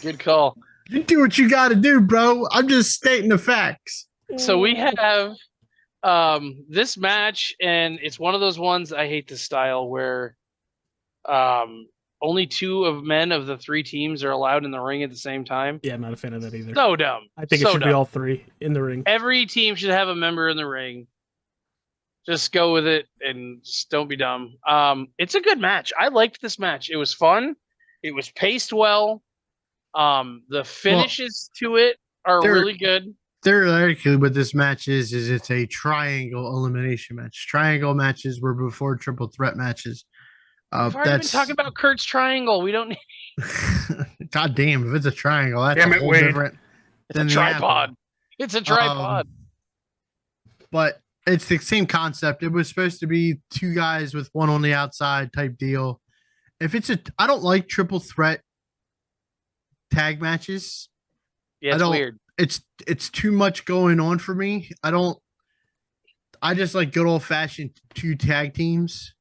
Good call. You do what you got to do, bro. I'm just stating the facts. So we have this match, and it's one of those ones, I hate this style, where only 2 of the 3 teams are allowed in the ring at the same time. Yeah, I'm not a fan of that either. So dumb. I think it should be all 3 in the ring. Every team should have a member in the ring. Just go with it and just don't be dumb. It's a good match. I liked this match. It was fun. It was paced well. The finishes to it are really good. Theoretically, what this match is it's a triangle elimination match. Triangle matches were before triple threat matches. We've already been talking about Kurt's triangle. We don't need. God damn! If it's a triangle, that's Damn a it, whole Wade. different. It's a tripod. It's a tripod. But it's the same concept. It was supposed to be 2 guys with one on the outside type deal. I don't like triple threat tag matches. Yeah, it's weird. It's too much going on for me. I just like good old fashioned 2 tag teams.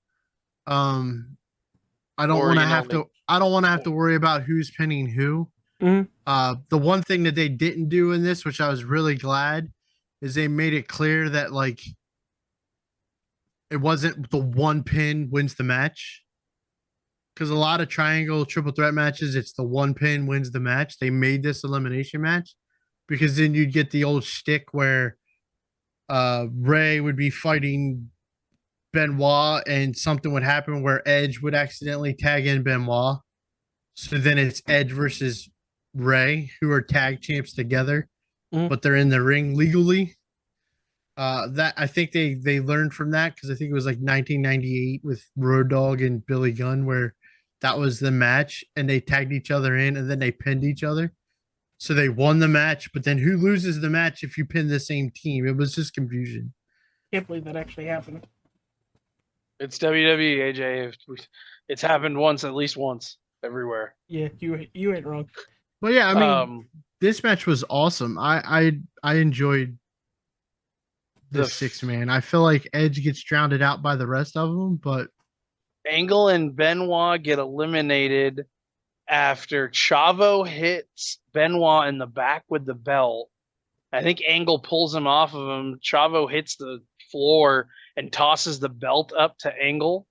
I don't want to have to worry about who's pinning who. Mm-hmm. The one thing that they didn't do in this, which I was really glad, is they made it clear that like it wasn't the one pin wins the match. Because a lot of triangle triple threat matches, it's the one pin wins the match. They made this elimination match because then you'd get the old shtick where Ray would be fighting Benoit and something would happen where Edge would accidentally tag in Benoit. So then it's Edge versus Ray, who are tag champs together, Mhm. but they're in the ring legally. That I think they learned from that because I think it was like 1998 with Road Dogg and Billy Gunn where that was the match and they tagged each other in and then they pinned each other. So they won the match, but then who loses the match if you pin the same team? It was just confusion. Can't believe that actually happened. It's WWE, AJ. It's happened once, at least once, everywhere. Yeah, you ain't wrong. But yeah, I mean, this match was awesome. I enjoyed the 6-man. I feel like Edge gets drowned out by the rest of them, but Angle and Benoit get eliminated after Chavo hits Benoit in the back with the belt. I think Angle pulls him off of him. Chavo hits the floor and tosses the belt up to Angle.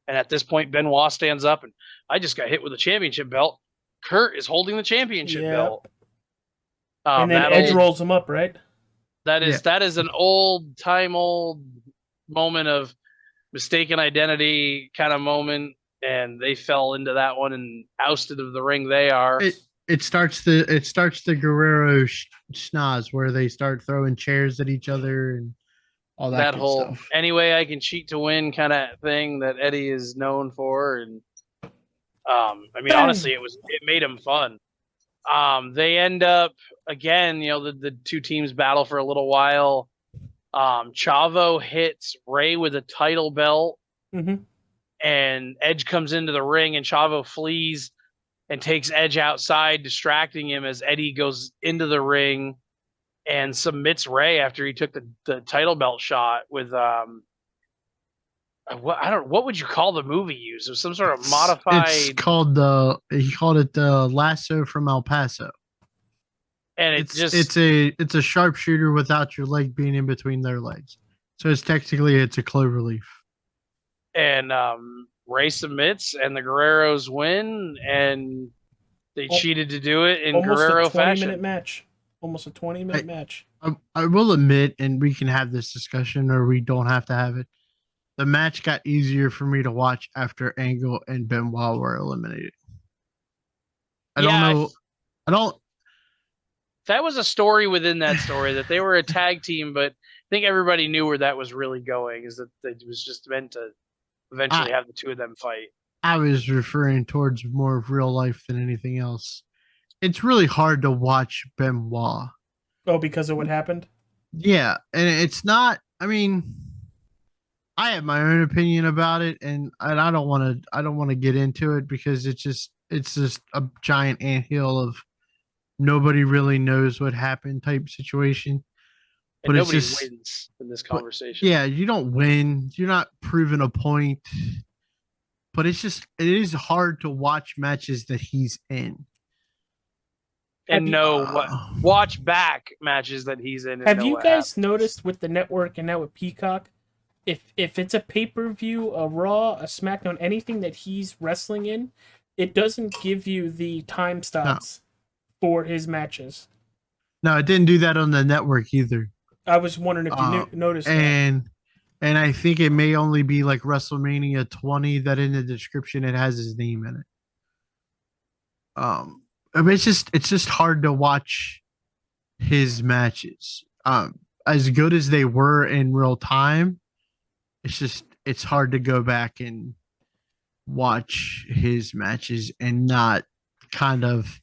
And at this point, Benoit stands up and I just got hit with a championship belt. Kurt is holding the championship belt. And then Edge rolls him up, right? That is an old moment of mistaken identity kind of moment, and they fell into that one and ousted of the ring. They are. It starts the Guerrero schnoz where they start throwing chairs at each other and all that whole stuff. Anyway, I can cheat to win kind of thing that Eddie is known for, and I mean, honestly, it made him fun. They end up again, the two teams battle for a little while. Chavo hits Ray with a title belt, and Edge comes into the ring, and Chavo flees and takes Edge outside, distracting him as Eddie goes into the ring and submits Ray after he took the title belt shot with what would you call the movie used? It was some sort of modified. He called it the lasso from El Paso. And it's a sharpshooter without your leg being in between their legs. So it's a cloverleaf. And Ray submits and the Guerreros win, and they cheated to do it in Guerrero fashion. Almost a 20-minute match. I will admit, and we can have this discussion or we don't have to have it. The match got easier for me to watch after Angle and Benoit were eliminated. I don't. That was a story within that story that they were a tag team, but I think everybody knew where that was really going. Is that it was just meant to eventually have the two of them fight. I was referring towards more of real life than anything else. It's really hard to watch Benoit. Oh, because of what happened? Yeah, and it's not. I mean, I have my own opinion about it, and I don't want to get into it because it's just a giant anthill of nobody really knows what happened type situation. And nobody wins in this conversation. Yeah, you don't win. You're not proving a point. But it is hard to watch matches that he's in. And watch back matches that he's in. Have you guys noticed with the network and now with Peacock, if it's a pay-per-view, a Raw, a SmackDown, anything that he's wrestling in, it doesn't give you the time stops for his matches. No, it didn't do that on the network either. I was wondering if you noticed that. And I think it may only be like WrestleMania 20 that in the description it has his name in it. I mean, it's just hard to watch his matches. As good as they were in real time, it's hard to go back and watch his matches and not kind of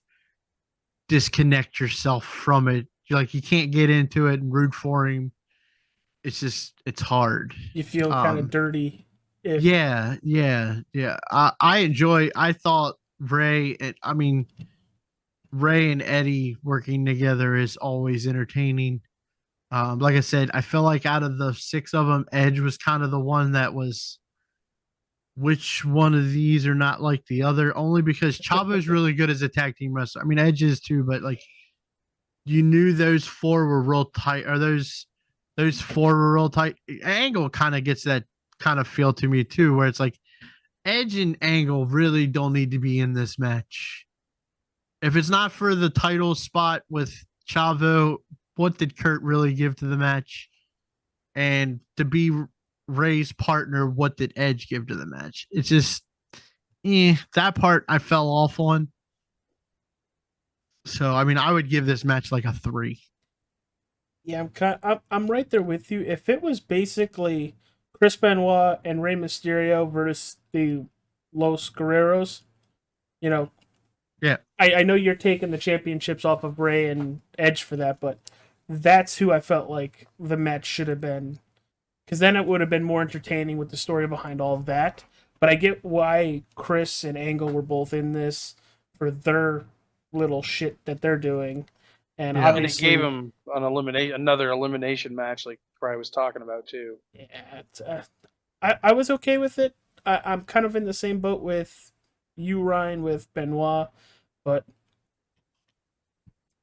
disconnect yourself from it. You can't get into it and root for him. It's hard. You feel kind of dirty. Yeah. I thought Ray and Eddie working together is always entertaining. Like I said, I feel like out of the 6 of them, Edge was kind of the one that was, which one of these are not like the other, only because Chavo's really good as a tag team wrestler. I mean, Edge is too, but like you knew those 4 were real tight, or those 4 were real tight. Angle kind of gets that kind of feel to me too, where it's like Edge and Angle really don't need to be in this match. If it's not for the title spot with Chavo, what did Kurt really give to the match? And to be Ray's partner, what did Edge give to the match? It's just, that part I fell off on. So I mean, I would give this match like a 3. Yeah, I'm right there with you. If it was basically Chris Benoit and Rey Mysterio versus the Los Guerreros, you know, Yeah. I know you're taking the championships off of Rey and Edge for that, but that's who I felt like the match should have been. Because then it would have been more entertaining with the story behind all of that. But I get why Chris and Angle were both in this for their little shit that they're doing. And Yeah. And it obviously, gave him another elimination match, like Fry was talking about too. yeah, I was okay with it. I'm kind of in the same boat with you, Ryan, with Benoit, but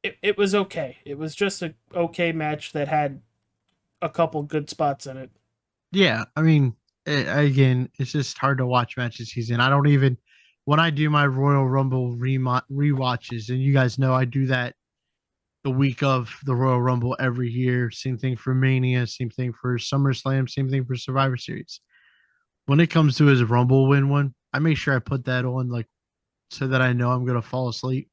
it was okay. It was just a okay match that had a couple good spots in it. Yeah, I mean, again, it's just hard to watch matches season. I don't even when I do my Royal Rumble rewatches, and you guys know I do that the week of the Royal Rumble every year. Same thing for Mania, same thing for SummerSlam, same thing for Survivor Series. When it comes to his Rumble win one, I make sure I put that on like so that I know I'm gonna fall asleep,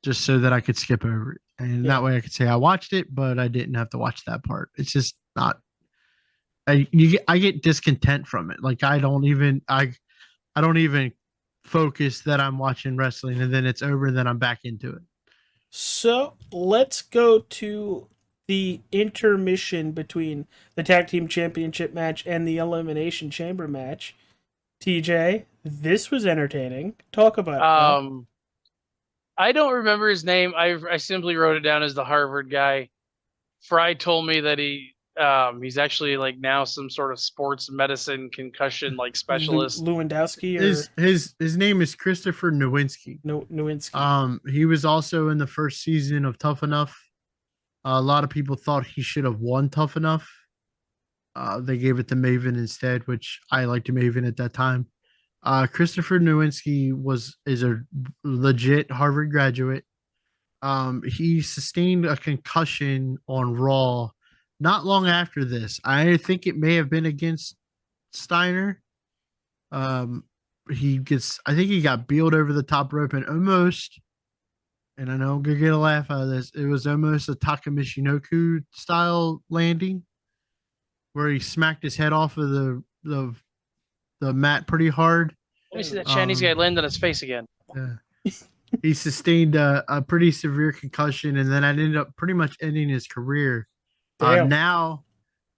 just so that I could skip over it, and Yeah. that way I could say I watched it, but I didn't have to watch that part. It's just not I get discontent from it. Like I don't even focus that I'm watching wrestling, and then it's over and then I'm back into it. So let's go to the intermission between the tag team championship match and the elimination chamber match. TJ, this was entertaining. Talk about it. Bro. I don't remember his name. I simply wrote it down as the Harvard guy. Fry told me that he's actually like now some sort of sports medicine concussion like specialist. Lewandowski or His name is Christopher Nowinski. Nowinski. He was also in the first season of Tough Enough. A lot of people thought he should have won Tough Enough. They gave it to Maven instead, which I liked Maven at that time. Christopher Nowinski is a legit Harvard graduate. He sustained a concussion on Raw not long after this. I think it may have been against Steiner. Um, I think he got beeled over the top rope and almost, and I know I'm gonna get a laugh out of this. It was almost a Taka Michinoku style landing where he smacked his head off of the mat pretty hard. Let me see that Chinese guy land on his face again. Yeah. He sustained a pretty severe concussion, and then I ended up pretty much ending his career. Damn.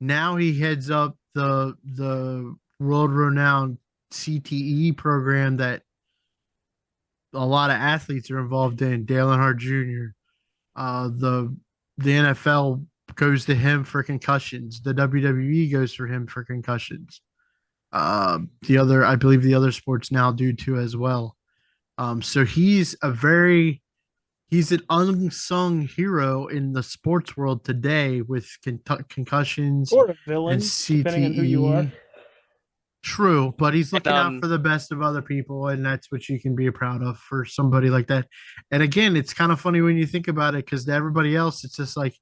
Now he heads up the world renowned CTE program that a lot of athletes are involved in. Dale Earnhardt Jr. The NFL goes to him for concussions. The WWE goes for him for concussions. I believe the other sports now do too as well. So he's an unsung hero in the sports world today with concussions Or a villain, and CTE. depending on who you are. True, but he's looking out for the best of other people, and that's what you can be proud of for somebody like that. And again, it's kind of funny when you think about it, because to everybody else, it's just like,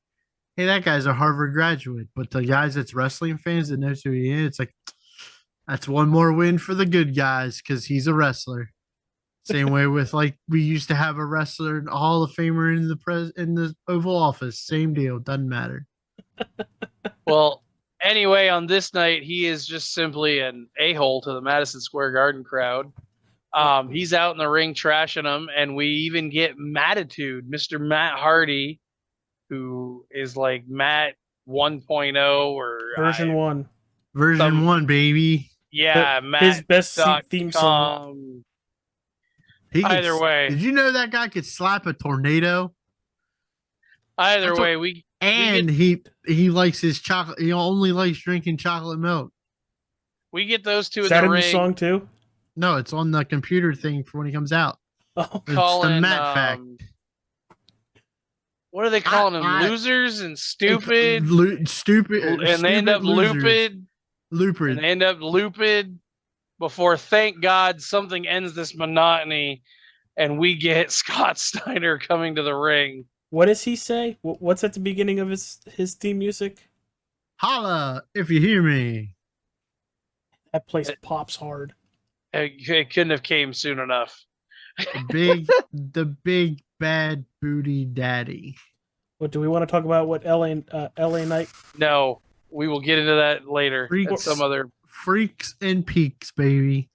hey, that guy's a Harvard graduate. But the guys that's wrestling fans that knows who he is, it's like, that's one more win for the good guys because he's a wrestler. Same way with like we used to have a wrestler, a Hall of Famer in the Oval Office. Same deal, doesn't matter. Well, anyway, on this night, he is just simply an a-hole to the Madison Square Garden crowd. He's out in the ring trashing them, and we even get Mattitude, Mr. Matt Hardy, who is like Matt 1.0 or Version 1. Version 1, baby. Yeah, Matt. His best theme song. Either way. Did you know that guy could slap a tornado? Either way, he likes his chocolate. He only likes drinking chocolate milk. We get those two Is in that the in ring. the song too? No, it's on the computer thing for when he comes out. Oh, it's the Matt fact. What are they calling them? Losers and stupid. Stupid, and they end up looped. Looped. And they end up looped before, thank God, something ends this monotony, and we get Scott Steiner coming to the ring. What does he say? What's at the beginning of his theme music? Holla if you hear me. That place pops hard. It couldn't have came soon enough. The big bad booty daddy. What do we want to talk about? What LA Knight? No, we will get into that later. Freaks. At some other. Freaks and Peaks, baby.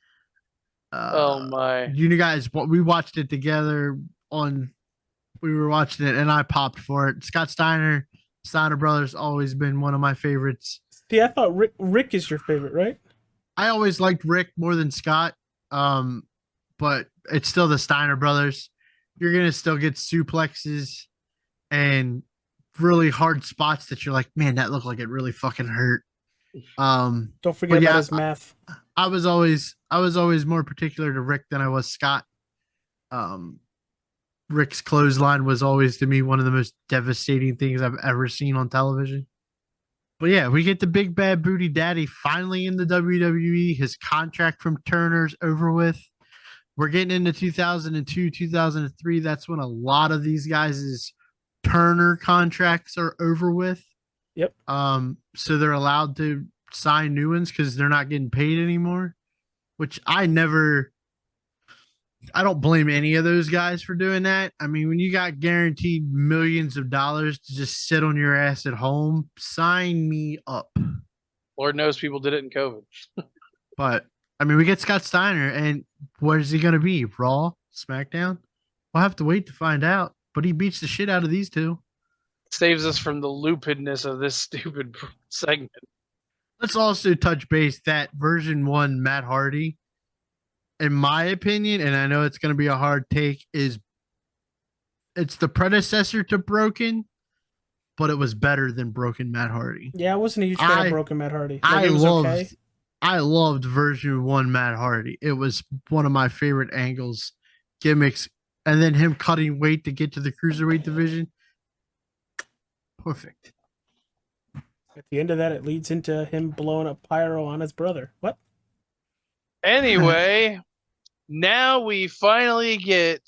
Oh my! You guys, we watched it together we were watching it and I popped for it. Scott Steiner Brothers, always been one of my favorites. See, I thought Rick is your favorite, right? I always liked Rick more than Scott. But it's still the Steiner Brothers. You're going to still get suplexes and really hard spots that you're like, man, that looked like it really fucking hurt. Don't forget about his math. I was always more particular to Rick than I was Scott. Rick's clothesline was always to me one of the most devastating things I've ever seen on television. But yeah, we get the big bad booty daddy finally in the WWE. His contract from Turner's over with. We're getting into 2002, 2003. That's when a lot of these guys' Turner contracts are over with. Yep. So they're allowed to sign new ones because they're not getting paid anymore, which I don't blame any of those guys for doing that. I mean, when you got guaranteed millions of dollars to just sit on your ass at home, sign me up. Lord knows people did it in COVID. But I mean, we get Scott Steiner, and where is he going to be? Raw? SmackDown? We'll have to wait to find out. But he beats the shit out of these two. Saves us from the loopedness of this stupid segment. Let's also touch base that version 1 Matt Hardy, in my opinion, and I know it's going to be a hard take, it's the predecessor to Broken, but it was better than Broken Matt Hardy. Yeah, I wasn't a huge fan of Broken Matt Hardy. I loved version 1 Matt Hardy. It was one of my favorite angles, gimmicks, and then him cutting weight to get to the cruiserweight division. Perfect. At the end of that, it leads into him blowing up pyro on his brother. What? Anyway, now we finally get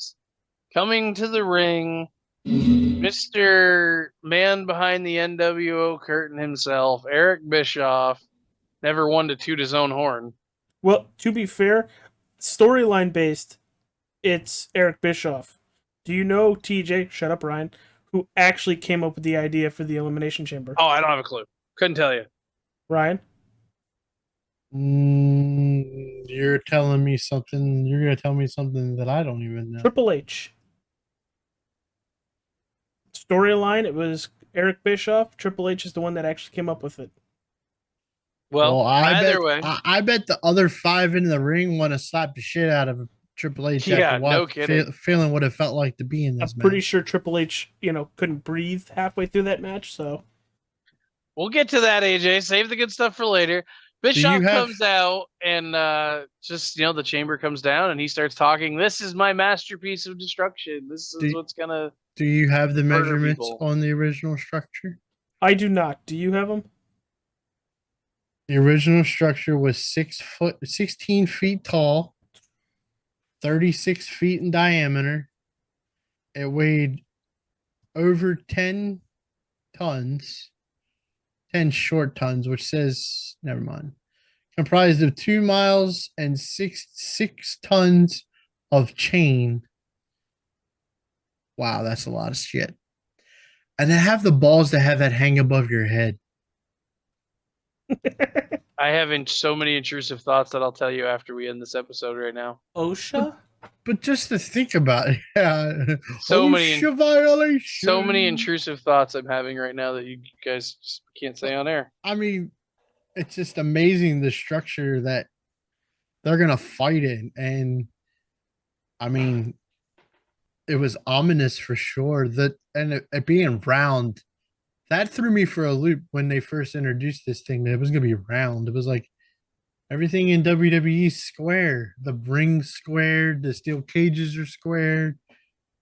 coming to the ring, Mr. Man behind the NWO curtain himself, Eric Bischoff, never one to toot his own horn. Well, to be fair, storyline based, it's Eric Bischoff. Do you know TJ, shut up Ryan, who actually came up with the idea for the Elimination Chamber? Oh, I don't have a clue. Couldn't tell you. Ryan? You're telling me something. You're going to tell me something that I don't even know. Triple H. Storyline, it was Eric Bischoff. Triple H is the one that actually came up with it. Well, either way. I bet the other 5 in the ring want to slap the shit out of Triple H. Yeah, no kidding. Feeling what it felt like to be in this match. I'm pretty sure Triple H, couldn't breathe halfway through that match, so. We'll get to that, AJ. Save the good stuff for later. Bischoff comes out and the chamber comes down and he starts talking. This is my masterpiece of destruction. This is what's going to. Do you have the measurements on the original structure? I do not. Do you have them? The original structure was 16 feet tall, 36 feet in diameter. It weighed over 10 tons. 10 short tons, which says, never mind, comprised of 2 miles and 6 tons of chain. Wow, that's a lot of shit. And then have the balls to have that hang above your head. I have so many intrusive thoughts that I'll tell you after we end this episode right now. OSHA? But just to think about it, yeah. So many violation. So many intrusive thoughts I'm having right now that you guys just can't say on air. I mean, it's just amazing the structure that they're gonna fight in, and I mean, it was ominous for sure. It being round, that threw me for a loop when they first introduced this thing. That it was gonna be round. It was like everything in WWE square. The ring's squared. The steel cages are squared.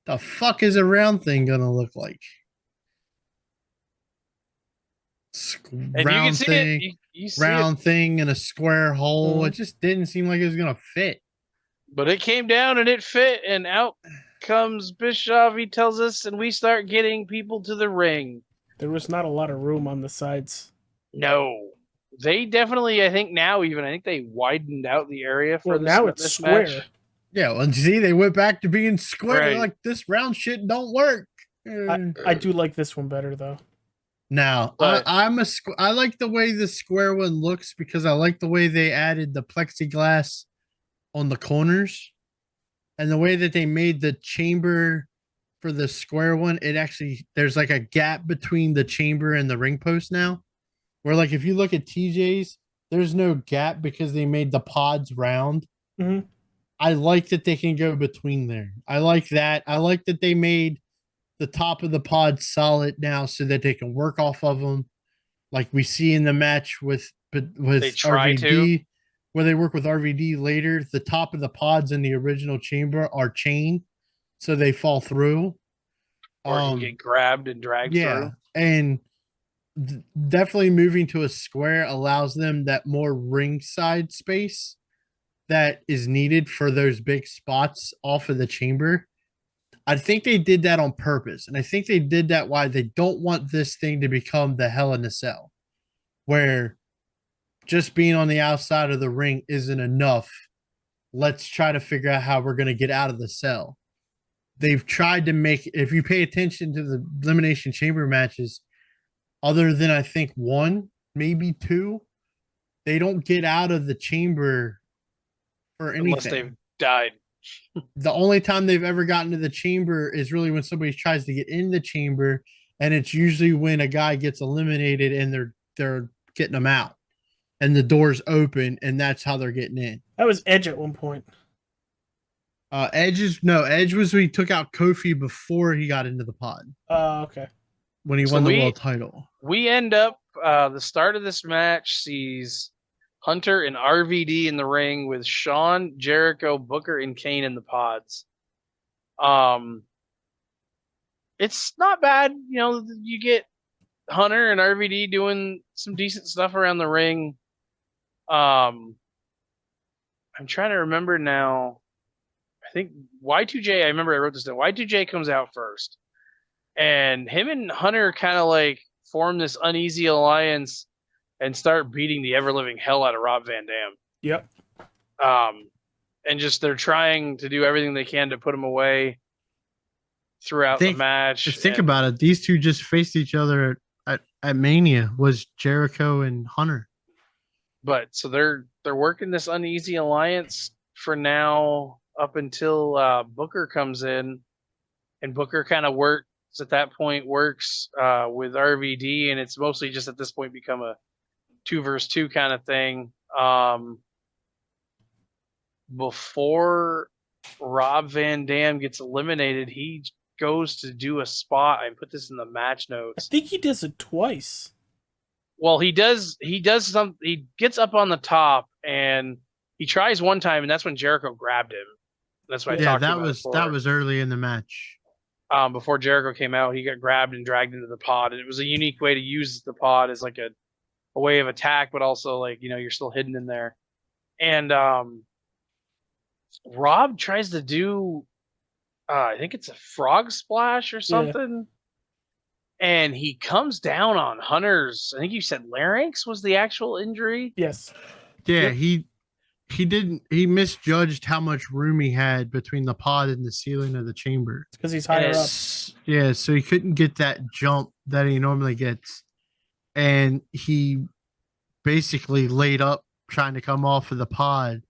The fuck is a round thing gonna look like? Round thing, round thing in a square hole. It just didn't seem like it was gonna fit. But it came down and it fit, and out comes Bischoff. He tells us, and we start getting people to the ring. There was not a lot of room on the sides. No. They definitely, I think they widened out the area for now it's this square. match. Yeah, well, see, they went back to being square. Right. Like, this round shit don't work. I do like this one better though. Now, But I like the way the square one looks because I like the way they added the plexiglass on the corners and the way that they made the chamber for the square one. It actually there's like a gap between the chamber and the ring post now. Where like if you look at TJ's, there's no gap because they made the pods round. Mhm. I like that they can go between there. I like that. I like that they made the top of the pod solid now so that they can work off of them, like we see in the match with they try RVD, to, where they work with RVD later. The top of the pods in the original chamber are chained, so they fall through. or he get grabbed and dragged Yeah, through. and definitely moving to a square allows them that more ringside space that is needed for those big spots off of the chamber. I think they did that on purpose. And I think they did that why they don't want this thing to become the Hell in a Cell, where just being on the outside of the ring isn't enough. Let's try to figure out how we're going to get out of the cell. They've tried to make, if you pay attention to the Elimination Chamber matches, other than I think one, maybe two, they don't get out of the chamber for Unless anything. they've died. The only time they've ever gotten to the chamber is really when somebody tries to get in the chamber, and it's usually when a guy gets eliminated and they're getting them out, and the doors open, and that's how they're getting in. That was Edge at one point. Edge was when he took out Kofi before he got into the pod Okay. when he So won the world title. We end up the start of this match sees Hunter and RVD in the ring with Shawn, Jericho, Booker, and Kane in the pods. It's not bad. You know, you get Hunter and RVD doing some decent stuff around the ring. I'm trying to remember now. I think Y2J, I remember I wrote this down. Y2J comes out first. And him and Hunter kind of like form this uneasy alliance and start beating the ever living hell out of Rob Van Dam. Yep. And just they're trying to do everything they can to put him away throughout the match. Think about it. These two just faced each other at Mania, was Jericho and Hunter. But so they're working this uneasy alliance for now up until Booker comes in, and Booker kind of works with RVD, and it's mostly just at this point become a 2-versus-2 kind of thing. Before Rob Van Dam gets eliminated, he goes to do a spot. I put this in the match I notes. think he does it twice. Well, he does some. He gets up on the top and he tries one time, and that's when Jericho grabbed him. That's what I talked about. That was early in the match. Before Jericho came out, he got grabbed and dragged into the pod, and it was a unique way to use the pod as like a way of attack, but also like, you know, you're still hidden in there. And Rob tries to do, I think it's a frog splash or something. Yeah. And he comes down on Hunter's, I think you said larynx was the actual injury. Yes. Yeah, he misjudged how much room he had between the pod and the ceiling of the chamber. Because he's higher up. Yeah, so he couldn't get that jump that he normally gets. And he basically laid up trying to come off of the pod.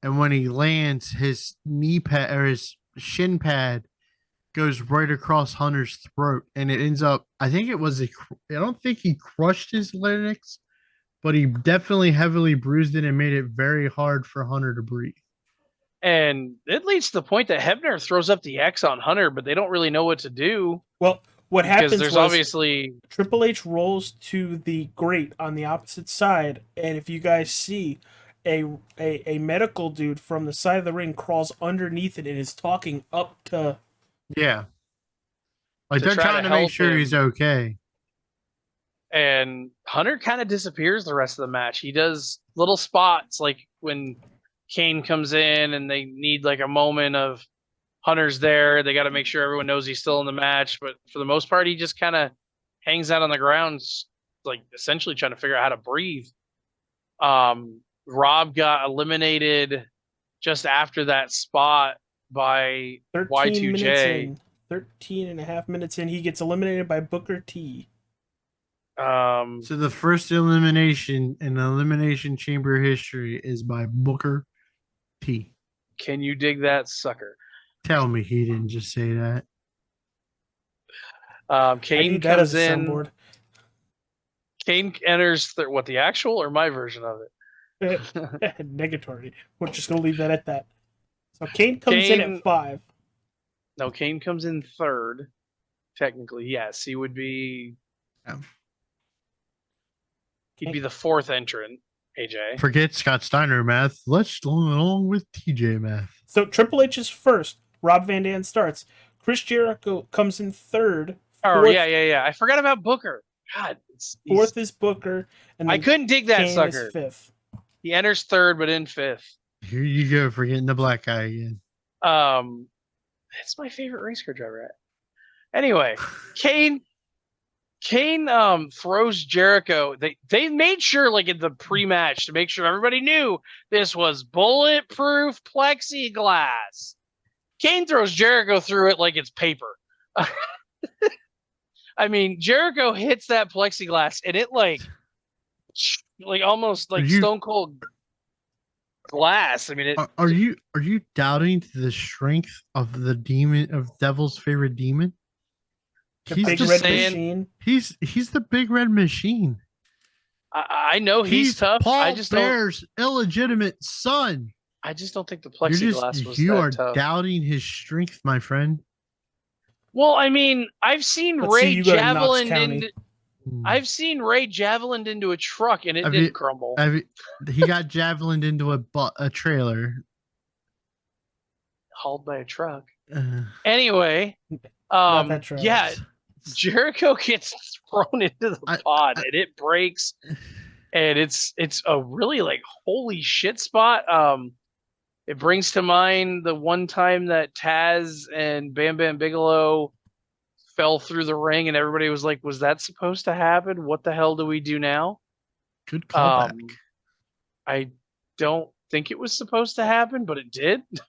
And when he lands, his knee pad or his shin pad goes right across Hunter's throat. And it ends up, I don't think he crushed his larynx, but he definitely heavily bruised it and made it very hard for Hunter to breathe. And it leads to the point that Hebner throws up the X on Hunter, but they don't really know what to do. Well, what happens there's was obviously Triple H rolls to the grate on the opposite side, and if you guys see, a medical dude from the side of the ring crawls underneath it and is talking up to... Yeah. Like they're trying to make sure he's okay. And Hunter kind of disappears the rest of the match. He does little spots like when Kane comes in and they need like a moment of Hunter's there. They got to make sure everyone knows he's still in the match. But for the most part, he just kind of hangs out on the ground, like essentially trying to figure out how to breathe. Rob got eliminated just after that spot by 13 minutes Y2J. in. 13 and a half minutes in, he gets eliminated by Booker T. So the first elimination in Elimination Chamber history is by Booker T. Can you dig that sucker? Tell me he didn't just say that. I Kane need that as comes a in. soundboard. Kane enters what, the actual or my version of it? Negatory. We're just gonna leave that at that. So Kane comes in at 5. No, Kane comes in third. Technically, yes, he would be. He'd be the fourth entrant. AJ. Forget Scott Steiner math. Let's go along with TJ math. So Triple H is first. Rob Van Dam starts. Chris Jericho comes in third. Oh, yeah. I forgot about Booker. God. Fourth is Booker. And I couldn't dig that Kane sucker. is fifth. He enters third, but in fifth. Here you go, forgetting the black guy again. That's my favorite race car driver. Anyway, Kane throws Jericho. They made sure, like in the pre-match, to make sure everybody knew this was bulletproof plexiglass. Kane throws Jericho through it like it's paper. I mean, Jericho hits that plexiglass and it like almost like Stone Cold glass. I mean, are you doubting the strength of the demon, of Devil's favorite demon? He's big red machine. He's the big red machine. I know he's tough. Paul Bear's illegitimate son. I just don't think the plexiglass was you that are tough. Doubting his strength, my friend. Well, I mean, I've seen Ray javelined into a truck and it didn't crumble. He got javelined into a trailer. Hauled by a truck. Anyway, yeah, Jericho gets thrown into the pod and it breaks, and it's a really like holy shit spot. It brings to mind the one time that Taz and Bam Bam Bigelow fell through the ring and everybody was like, was that supposed to happen? What the hell do we do now? Good callback. I don't think it was supposed to happen, but it did. It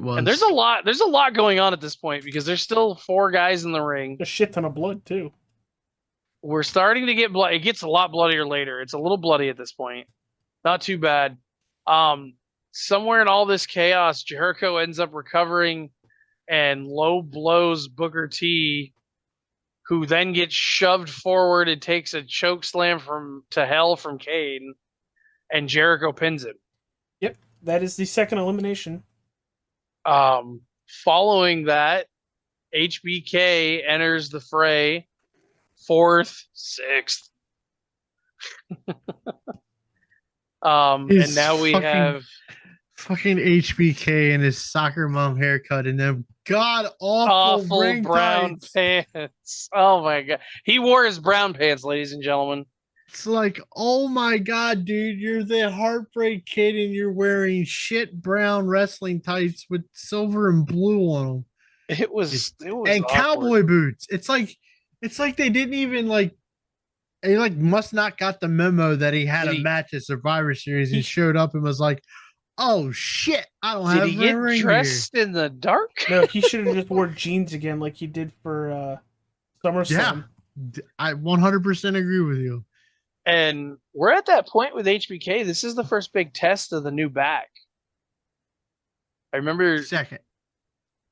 was. And there's a lot going on at this point because there's still 4 guys in the ring. A shit ton of blood too. We're starting to get blood. It gets a lot bloodier later. It's a little bloody at this point. Not too bad. Somewhere in all this chaos, Jericho ends up recovering and low blows Booker T, who then gets shoved forward and takes a choke slam to hell from Kane, and Jericho pins him. Yep, that is the second elimination. Following that, HBK enters the fray, 4th, 6th. And now we have fucking HBK and his soccer mom haircut and them god awful brown pants. Oh my god, he wore his brown pants, ladies and gentlemen. It's like, oh my god, dude, you're the Heartbreak Kid and you're wearing shit brown wrestling tights with silver and blue on them. It was and awkward. Cowboy boots. It's like they didn't even he must not got the memo that he had a match at Survivor Series. He showed up and was like, "Oh shit, I don't have a ring." Did he get dressed in the dark? No, he should have just wore jeans again, like he did for SummerSlam. Yeah, I 100% agree with you. And we're at that point with HBK. This is the first big test of the new back. I remember second.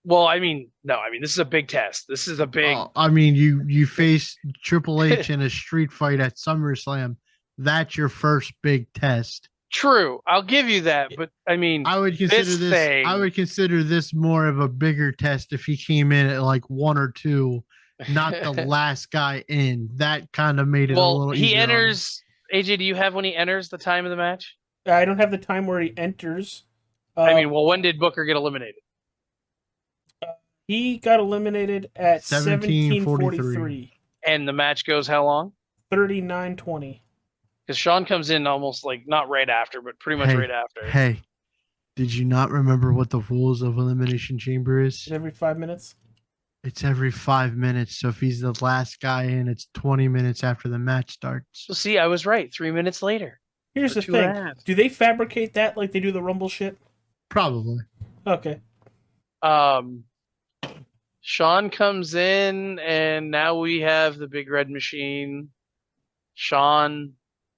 Well, this is a big test. This is a big. You face Triple H in a street fight at SummerSlam. That's your first big test. True, I'll give you that. But I would consider this. I would consider this more of a bigger test if he came in at like 1 or 2, not the last guy in. That kind of made it a little easier. He enters. AJ, do you have when he enters the time of the match? I don't have the time where he enters. When did Booker get eliminated? He got eliminated at 17:43. And the match goes how long? 39:20. Because Sean comes in almost not right after, but pretty much right after. Hey, did you not remember what the rules of Elimination Chamber is? Every 5 minutes? It's every 5 minutes. So if he's the last guy in, it's 20 minutes after the match starts. So see, I was right. 3 minutes later. Here's Or the 2.5. thing: do they fabricate that like they do the Rumble shit? Probably. Okay. Sean comes in, and now we have the big red machine.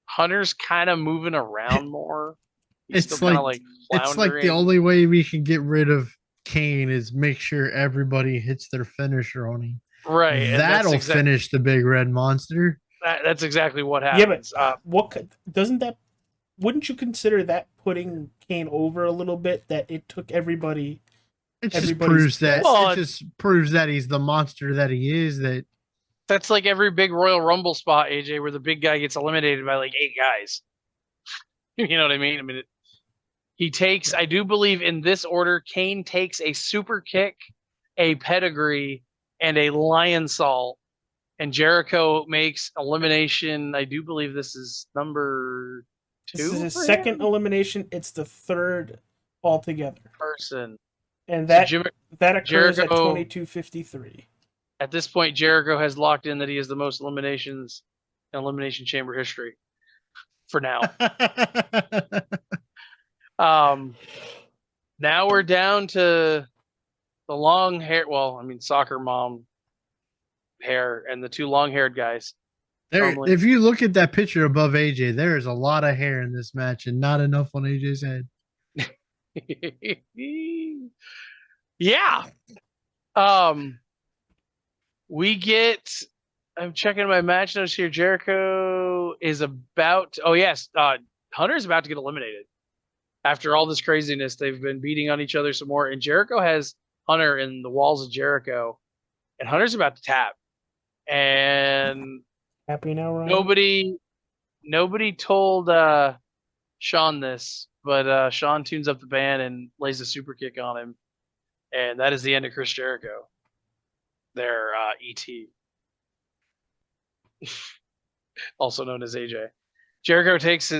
Hunter's kind of moving around more. He's It's still kind like of like it's like the floundering. only way we can get rid of Kane is make sure everybody hits their finisher on him. Right, and That'll finish the big red monster. that's exactly what Yeah, but happens. doesn't that? Wouldn't you consider that putting Kane over a little bit? That it took everybody. It just Everybody's proves that best. Well, it just proves that he's the monster that he is. That that's like every big Royal Rumble spot, AJ, where the big guy gets eliminated by like 8 guys. You know what I mean? I mean, he takes, I do believe in this order, Kane takes a super kick, a pedigree, and a lion salt. And Jericho makes elimination. I do believe this is number 2. This is his for second him? elimination. It's the third altogether, person. and So that occurs at Jericho- 22:53. At this point, Jericho has locked in that he has the most eliminations in Elimination Chamber history. For now. Now we're down to the long hair. Well, I mean, soccer mom hair and the 2 long-haired guys. there, Normally- if you look at that picture above AJ, there is a lot of hair in this match and not enough on AJ's head. Yeah. We get. I'm checking my match notes here. Jericho is about. Oh yes, Hunter's about to get eliminated. After all this craziness, they've been beating on each other some more, and Jericho has Hunter in the walls of Jericho, and Hunter's about to tap. And Happy now, Ryan? nobody told Sean this, but Sean tunes up the band and lays a super kick on him, and that is the end of Chris Jericho. Their ET, also known as AJ. Jericho takes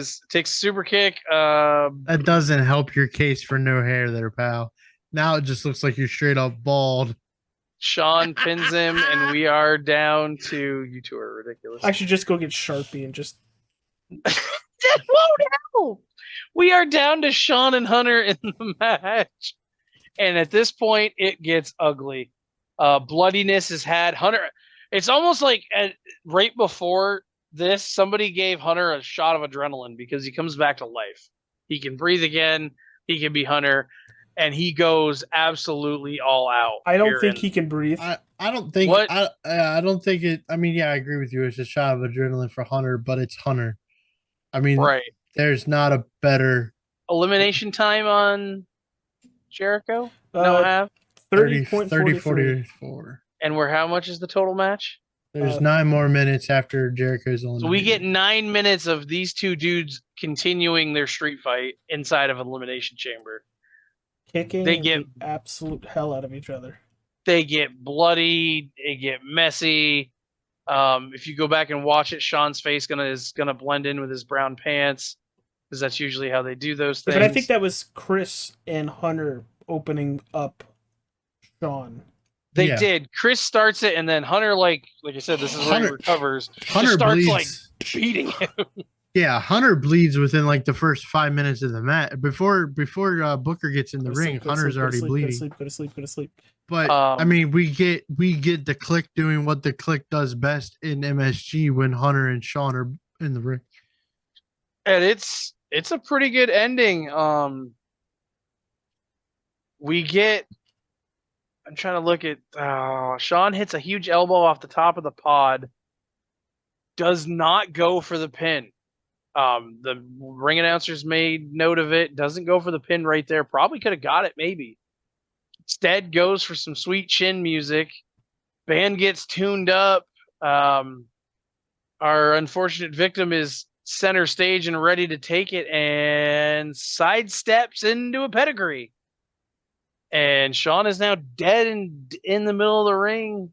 super kick. That doesn't help your case for no hair there, pal. Now it just looks like you're straight up bald. Sean pins him, and we are down to, you two are ridiculous. I should just go get Sharpie and just. That won't help. We are down to Sean and Hunter in the match, and at this point, it gets ugly. Bloodiness is had. Hunter. It's almost like right before this, somebody gave Hunter a shot of adrenaline because he comes back to life. He can breathe again. He can be Hunter, and he goes absolutely all out. I don't think he can breathe. I don't think What? I don't think it. I mean, yeah, I agree with you. It's a shot of adrenaline for Hunter, but it's Hunter. I mean, Right. there's not a better Elimination time on Jericho? No have. 30.43. 44. And how much is the total match? There's 9 more minutes after Jericho's on. So we get 9 minutes of these 2 dudes continuing their street fight inside of an elimination chamber. Kicking They get- the absolute hell out of each other. They get bloody. They get messy. If you go back and watch it, Sean's face is gonna blend in with his brown pants, because that's usually how they do those things. But I think that was Chris and Hunter opening up Sean. they Yeah. did. Chris starts it, and then Hunter, like I said, this is where he Hunter- recovers. Hunter just starts bleeds. like beating him. Yeah, Hunter bleeds within like the first 5 minutes of the match. Before Booker gets in the ring, Hunter's already bleeding. Go to sleep. But I mean, we get the Click doing what the Click does best in MSG when Hunter and Sean are in the ring. And it's a pretty good ending. We get. I'm trying to look at. Sean hits a huge elbow off the top of the pod. Does not go for the pin. The ring announcers made note of it. Doesn't go for the pin right there. Probably could have got it, maybe. Instead, goes for some sweet chin music. Band gets tuned up. Our unfortunate victim is center stage and ready to take it, and sidesteps into a pedigree. And Sean is now dead in the middle of the ring.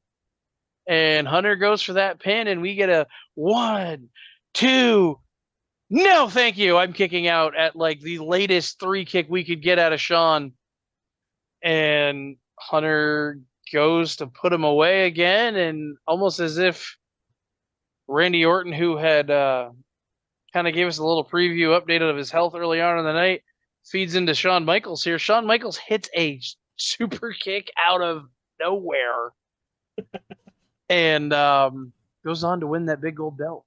And Hunter goes for that pin, and we get a 1, 2. No, thank you. I'm kicking out at like the latest 3 kick we could get out of Sean. And Hunter goes to put him away again, and almost as if Randy Orton, who had kind of gave us a little preview update of his health early on in the night. Feeds into Shawn Michaels here. Shawn Michaels hits a super kick out of nowhere and goes on to win that big gold belt.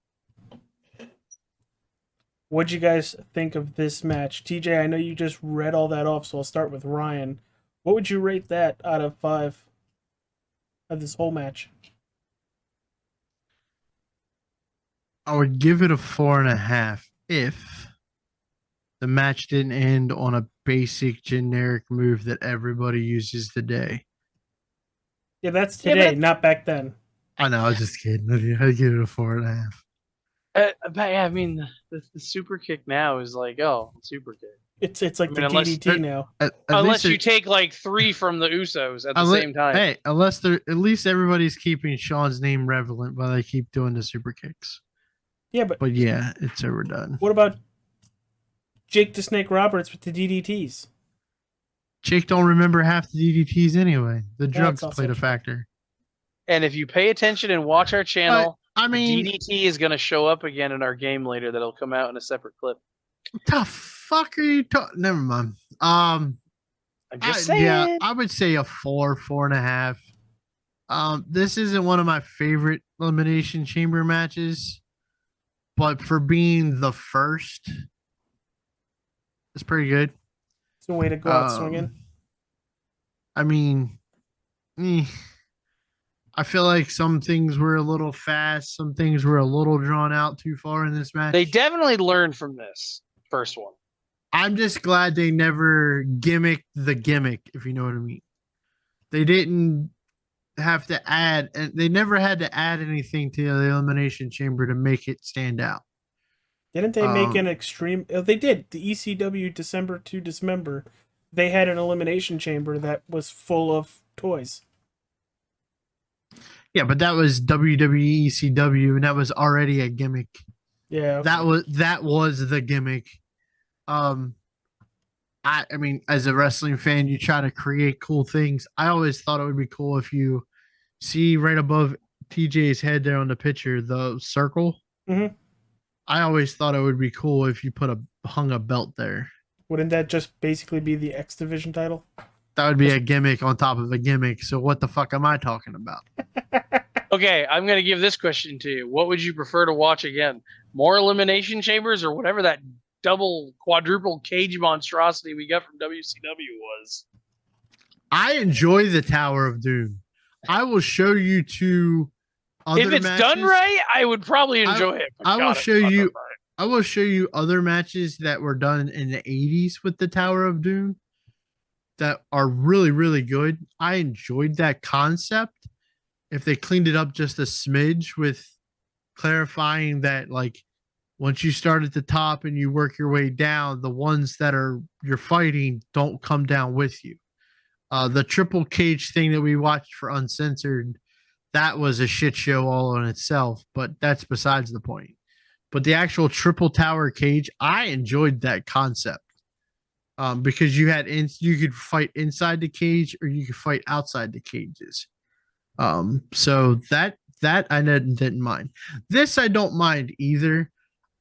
What'd you guys think of this match? TJ, I know you just read all that off, so I'll start with Ryan. What would you rate that out of 5 of this whole match? I would give it a 4.5 if the match didn't end on a basic generic move that everybody uses today. Yeah, that's today, not back then. I know, I was just kidding. I'd give it a 4.5. But yeah, I mean, the super kick now is like, super kick. It's like the DDT now. Unless you take like 3 from the Usos at the same time. Hey, unless they're at least everybody's keeping Sean's name relevant while they keep doing the super kicks. Yeah, but yeah, it's overdone. What about Jake the Snake Roberts with the DDTs? Jake don't remember half the DDTs anyway. The drugs played a factor. And if you pay attention and watch our channel, I mean, DDT is going to show up again in our game later. That'll come out in a separate clip. What the fuck are you talking? Never mind. I'm just saying. Yeah, I would say a 4.5. This isn't one of my favorite Elimination Chamber matches, but for being the first, it's pretty good. It's a way to go out swinging. I mean, I feel like some things were a little fast, some things were a little drawn out too far in this match. They definitely learned from this first one. I'm just glad they never gimmicked the gimmick, if you know what I mean. They didn't have to add, and they never had to add anything to the Elimination Chamber to make it stand out. Didn't they make an extreme? Oh, they did. The ECW December to Dismember, they had an Elimination Chamber that was full of toys. Yeah, but that was WWE ECW, and that was already a gimmick. Yeah, okay. that was the gimmick. I mean, as a wrestling fan, you try to create cool things. I always thought it would be cool if you see right above TJ's head there on the picture, the circle. Mm-hmm. I always thought it would be cool if you hung a belt there. Wouldn't that just basically be the X Division title? That would be a gimmick on top of a gimmick. So what the fuck am I talking about? Okay, I'm going to give this question to you. What would you prefer to watch again? More Elimination Chambers or whatever that double, quadruple cage monstrosity we got from WCW was? I enjoy the Tower of Doom. I will show you 2 other matches. If it's done right, I would probably enjoy it. I will show you other matches that were done in the 80s with the Tower of Doom that are really, really good. I enjoyed that concept. If they cleaned it up just a smidge with clarifying that, like, once you start at the top and you work your way down, the ones that you're fighting don't come down with you. The triple cage thing that we watched for Uncensored, that was a shit show all on itself, but that's besides the point. But the actual triple tower cage, I enjoyed that concept. Because you could fight inside the cage or you could fight outside the cages. So that I didn't mind. This I don't mind either.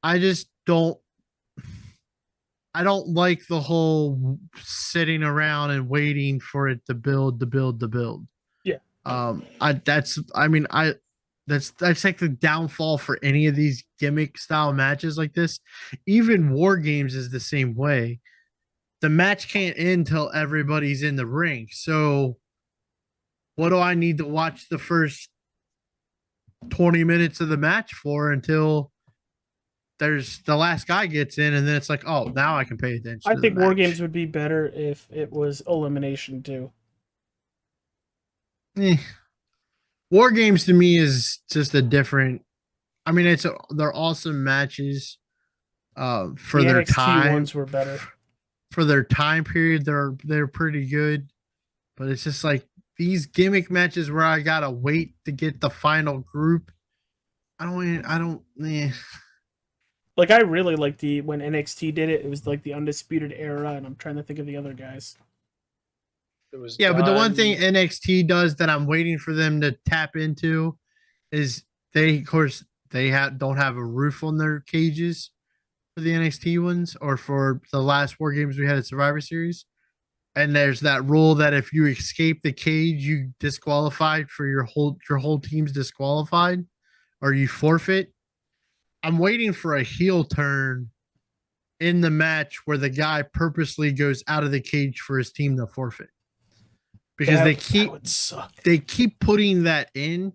I just don't like the whole sitting around and waiting for it to build. Yeah. That's like the downfall for any of these gimmick style matches like this. Even War Games is the same way. The match can't end till everybody's in the ring. So what do I need to watch the first 20 minutes of the match for until there's the last guy gets in, and then it's like, oh, now I can pay attention. I think War Games would be better if it was elimination too. War Games to me is just a different. I mean, they're awesome matches. For their NXT time, ones were better. For their time period, they're pretty good, but it's just like these gimmick matches where I gotta wait to get the final group. I don't. Like, I really liked when NXT did it. It was like the Undisputed Era, and I'm trying to think of the other guys. But the one thing NXT does that I'm waiting for them to tap into is don't have a roof on their cages. for the NXT ones or for the last War Games we had at Survivor Series. And there's that rule that if you escape the cage, you disqualified for your whole team's disqualified or you forfeit. I'm waiting for a heel turn in the match where the guy purposely goes out of the cage for his team to forfeit. Because that would suck. they keep putting that in,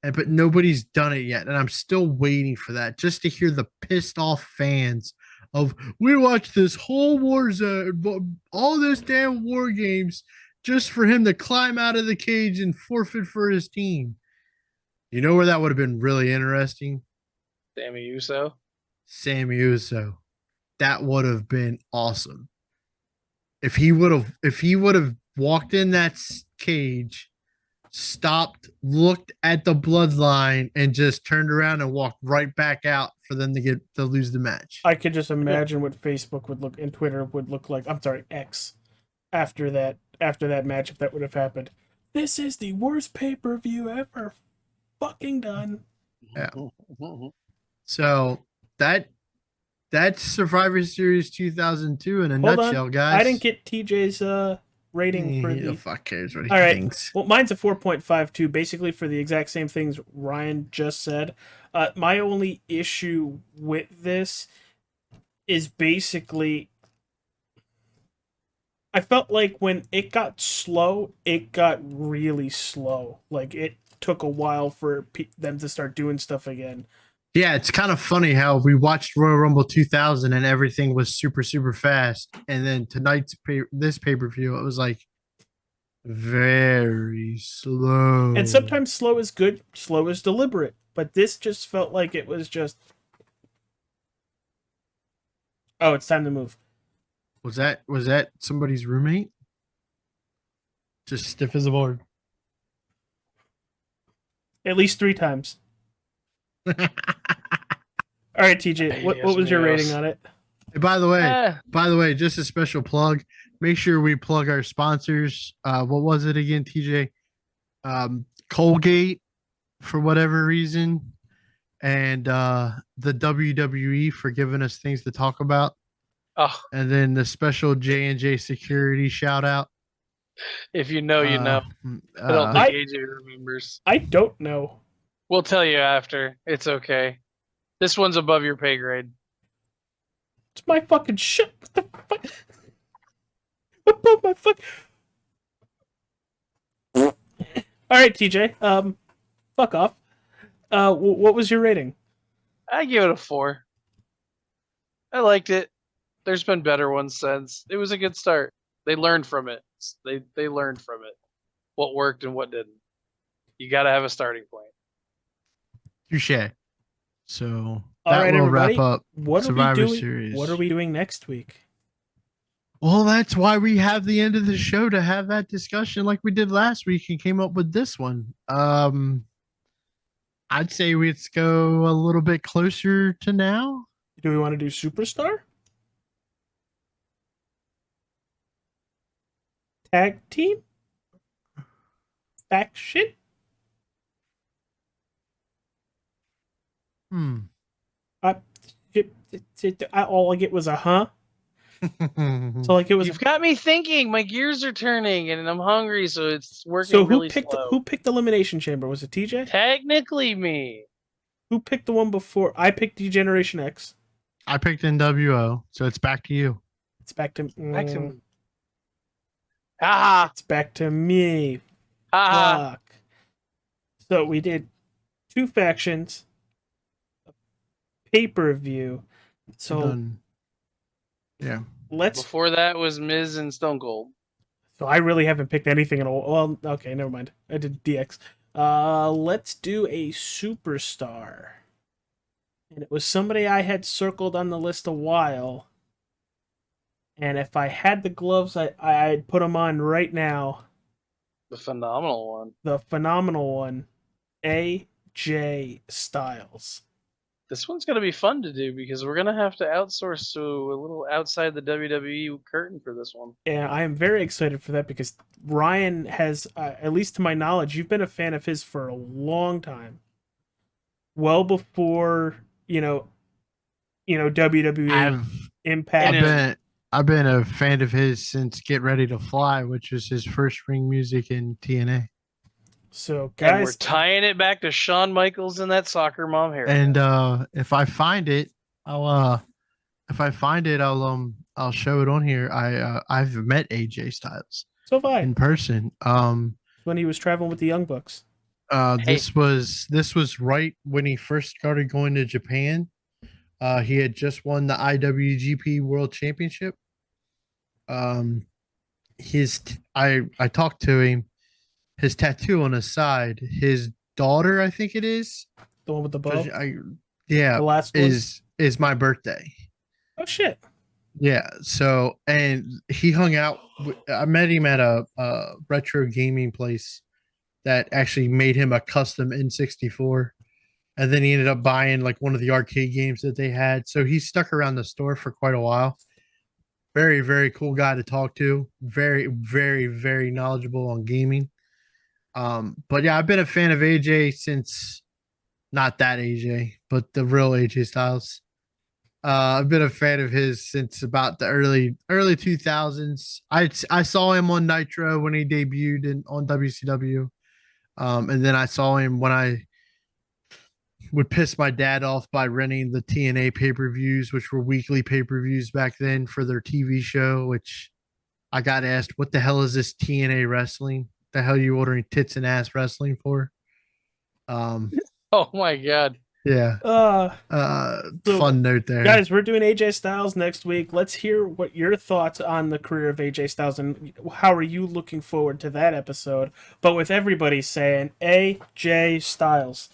but nobody's done it yet. And I'm still waiting for that just to hear the pissed off fans of we watched this whole all this damn War Games just for him to climb out of the cage and forfeit for his team. You know where that would have been really interesting? Sammy Uso. Sammy Uso. That would have been awesome. If he would have walked in that cage, stopped, looked at the bloodline, and just turned around and walked right back out for them to lose the match. I could just imagine what Facebook would look and Twitter would look like. I'm sorry, X. After that match, if that would have happened, this is the worst pay-per-view ever fucking done. Yeah. So that's Survivor Series 2002 in a nutshell, guys. I didn't get TJ's rating for the the. fuck cares what he All right. thinks. Well, mine's a 4.52, basically for the exact same things Ryan just said. My only issue with this is basically I felt like when it got slow, it got really slow. Like it took a while for them to start doing stuff again. Yeah, it's kind of funny how we watched Royal Rumble 2000 and everything was super, super fast. And then this pay-per-view, it was like very slow. And sometimes slow is good, slow is deliberate. But this just felt like it was just... Oh, it's time to move. Was that somebody's roommate? Just stiff as a board. At least 3 times. All right, TJ, what was your rating on it? Hey, by the way, just a special plug. Make sure we plug our sponsors. What was it again, TJ? Colgate, for whatever reason, and the WWE for giving us things to talk about. Oh, and then the special J&J security shout out. If you know, you know. I don't think AJ remembers. I don't know. We'll tell you after. It's okay. This one's above your pay grade. It's my fucking shit. What the fuck? Above my fuck. All right, TJ. Fuck off. What was your rating? I give it a 4. I liked it. There's been better ones since. It was a good start. They learned from it. They learned from it. What worked and what didn't. You got to have a starting point. Touche. So all right, will everybody. wrap up what Survivor are we doing? Series. What are we doing next week? Well, that's why we have the end of the show to have that discussion like we did last week and came up with this one. I'd say let's go a little bit closer to now. Do we want to do Superstar? Tag team? Faction? All I get was a huh. So like it was. You've got me thinking. My gears are turning, and I'm hungry, so it's working. So really slow. Who picked Elimination Chamber? Was it TJ? Technically, me. Who picked the one before? I picked Degeneration X. I picked NWO, so it's back to you. It's back to Back to me. Ah. It's back to me. Ah. Fuck. So we did 2 factions, a pay-per-view. So Done. Yeah. Before that was Miz and Stone Cold. So I really haven't picked anything at all. Well, okay, never mind. I did DX. Let's do a Superstar. And it was somebody I had circled on the list a while. And if I had the gloves, I'd put them on right now. The phenomenal one. The phenomenal one, AJ Styles. This one's going to be fun to do because we're going to have to outsource to a little outside the WWE curtain for this one. Yeah, I am very excited for that because Ryan has, at least to my knowledge, you've been a fan of his for a long time. Well before, WWE I've Impact. I've been a fan of his since Get Ready to Fly, which was his first ring music in TNA. So, And we're guys, tying it back to Shawn Michaels and that soccer mom hair. And if I find it, I'll show it on here. I've met AJ Styles so far in person. when he was traveling with the Young Bucks. Hey. This was right when he first started going to Japan. He had just won the IWGP World Championship. I talked to him. His tattoo on his side, his daughter, I think it is. The one with the bow. Yeah, The last one? is my birthday. Oh shit! Yeah. So, and he hung out. I met him at a retro gaming place that actually made him a custom N64. And then he ended up buying like one of the arcade games that they had. So he stuck around the store for quite a while. Very, very cool guy to talk to. Very, very, very knowledgeable on gaming. But yeah, I've been a fan of AJ since not that AJ, but the real AJ Styles. I've been a fan of his since about the early 2000s. I saw him on Nitro when he debuted on WCW. And then I saw him when I would piss my dad off by renting the TNA pay-per-views, which were weekly pay-per-views back then for their TV show, which I got asked, what the hell is this TNA wrestling? The hell are you ordering tits and ass wrestling for? Oh my god. Yeah. So, Fun note there. guys, we're doing AJ Styles next week. Let's hear what your thoughts on the career of AJ Styles and how are you looking forward to that episode. But with everybody saying AJ Styles.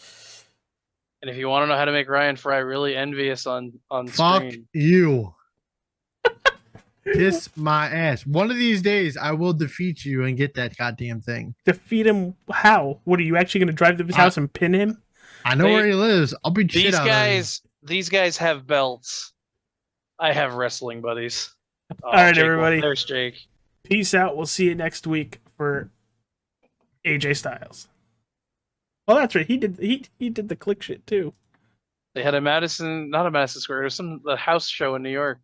And if you want to know how to make Ryan Fry really envious on Fuck screen, you. Kiss my ass. One of these days, I will defeat you and get that goddamn thing. Defeat him how? What, are you actually going to drive to his house and pin him? I know where he lives. I'll beat shit out of him. these guys have belts. I have wrestling buddies. All right, Jake, everybody. There's Jake. Peace out. We'll see you next week for AJ Styles. Oh, that's right. He did the click shit too. They had not a Madison Square, it was the house show in New York.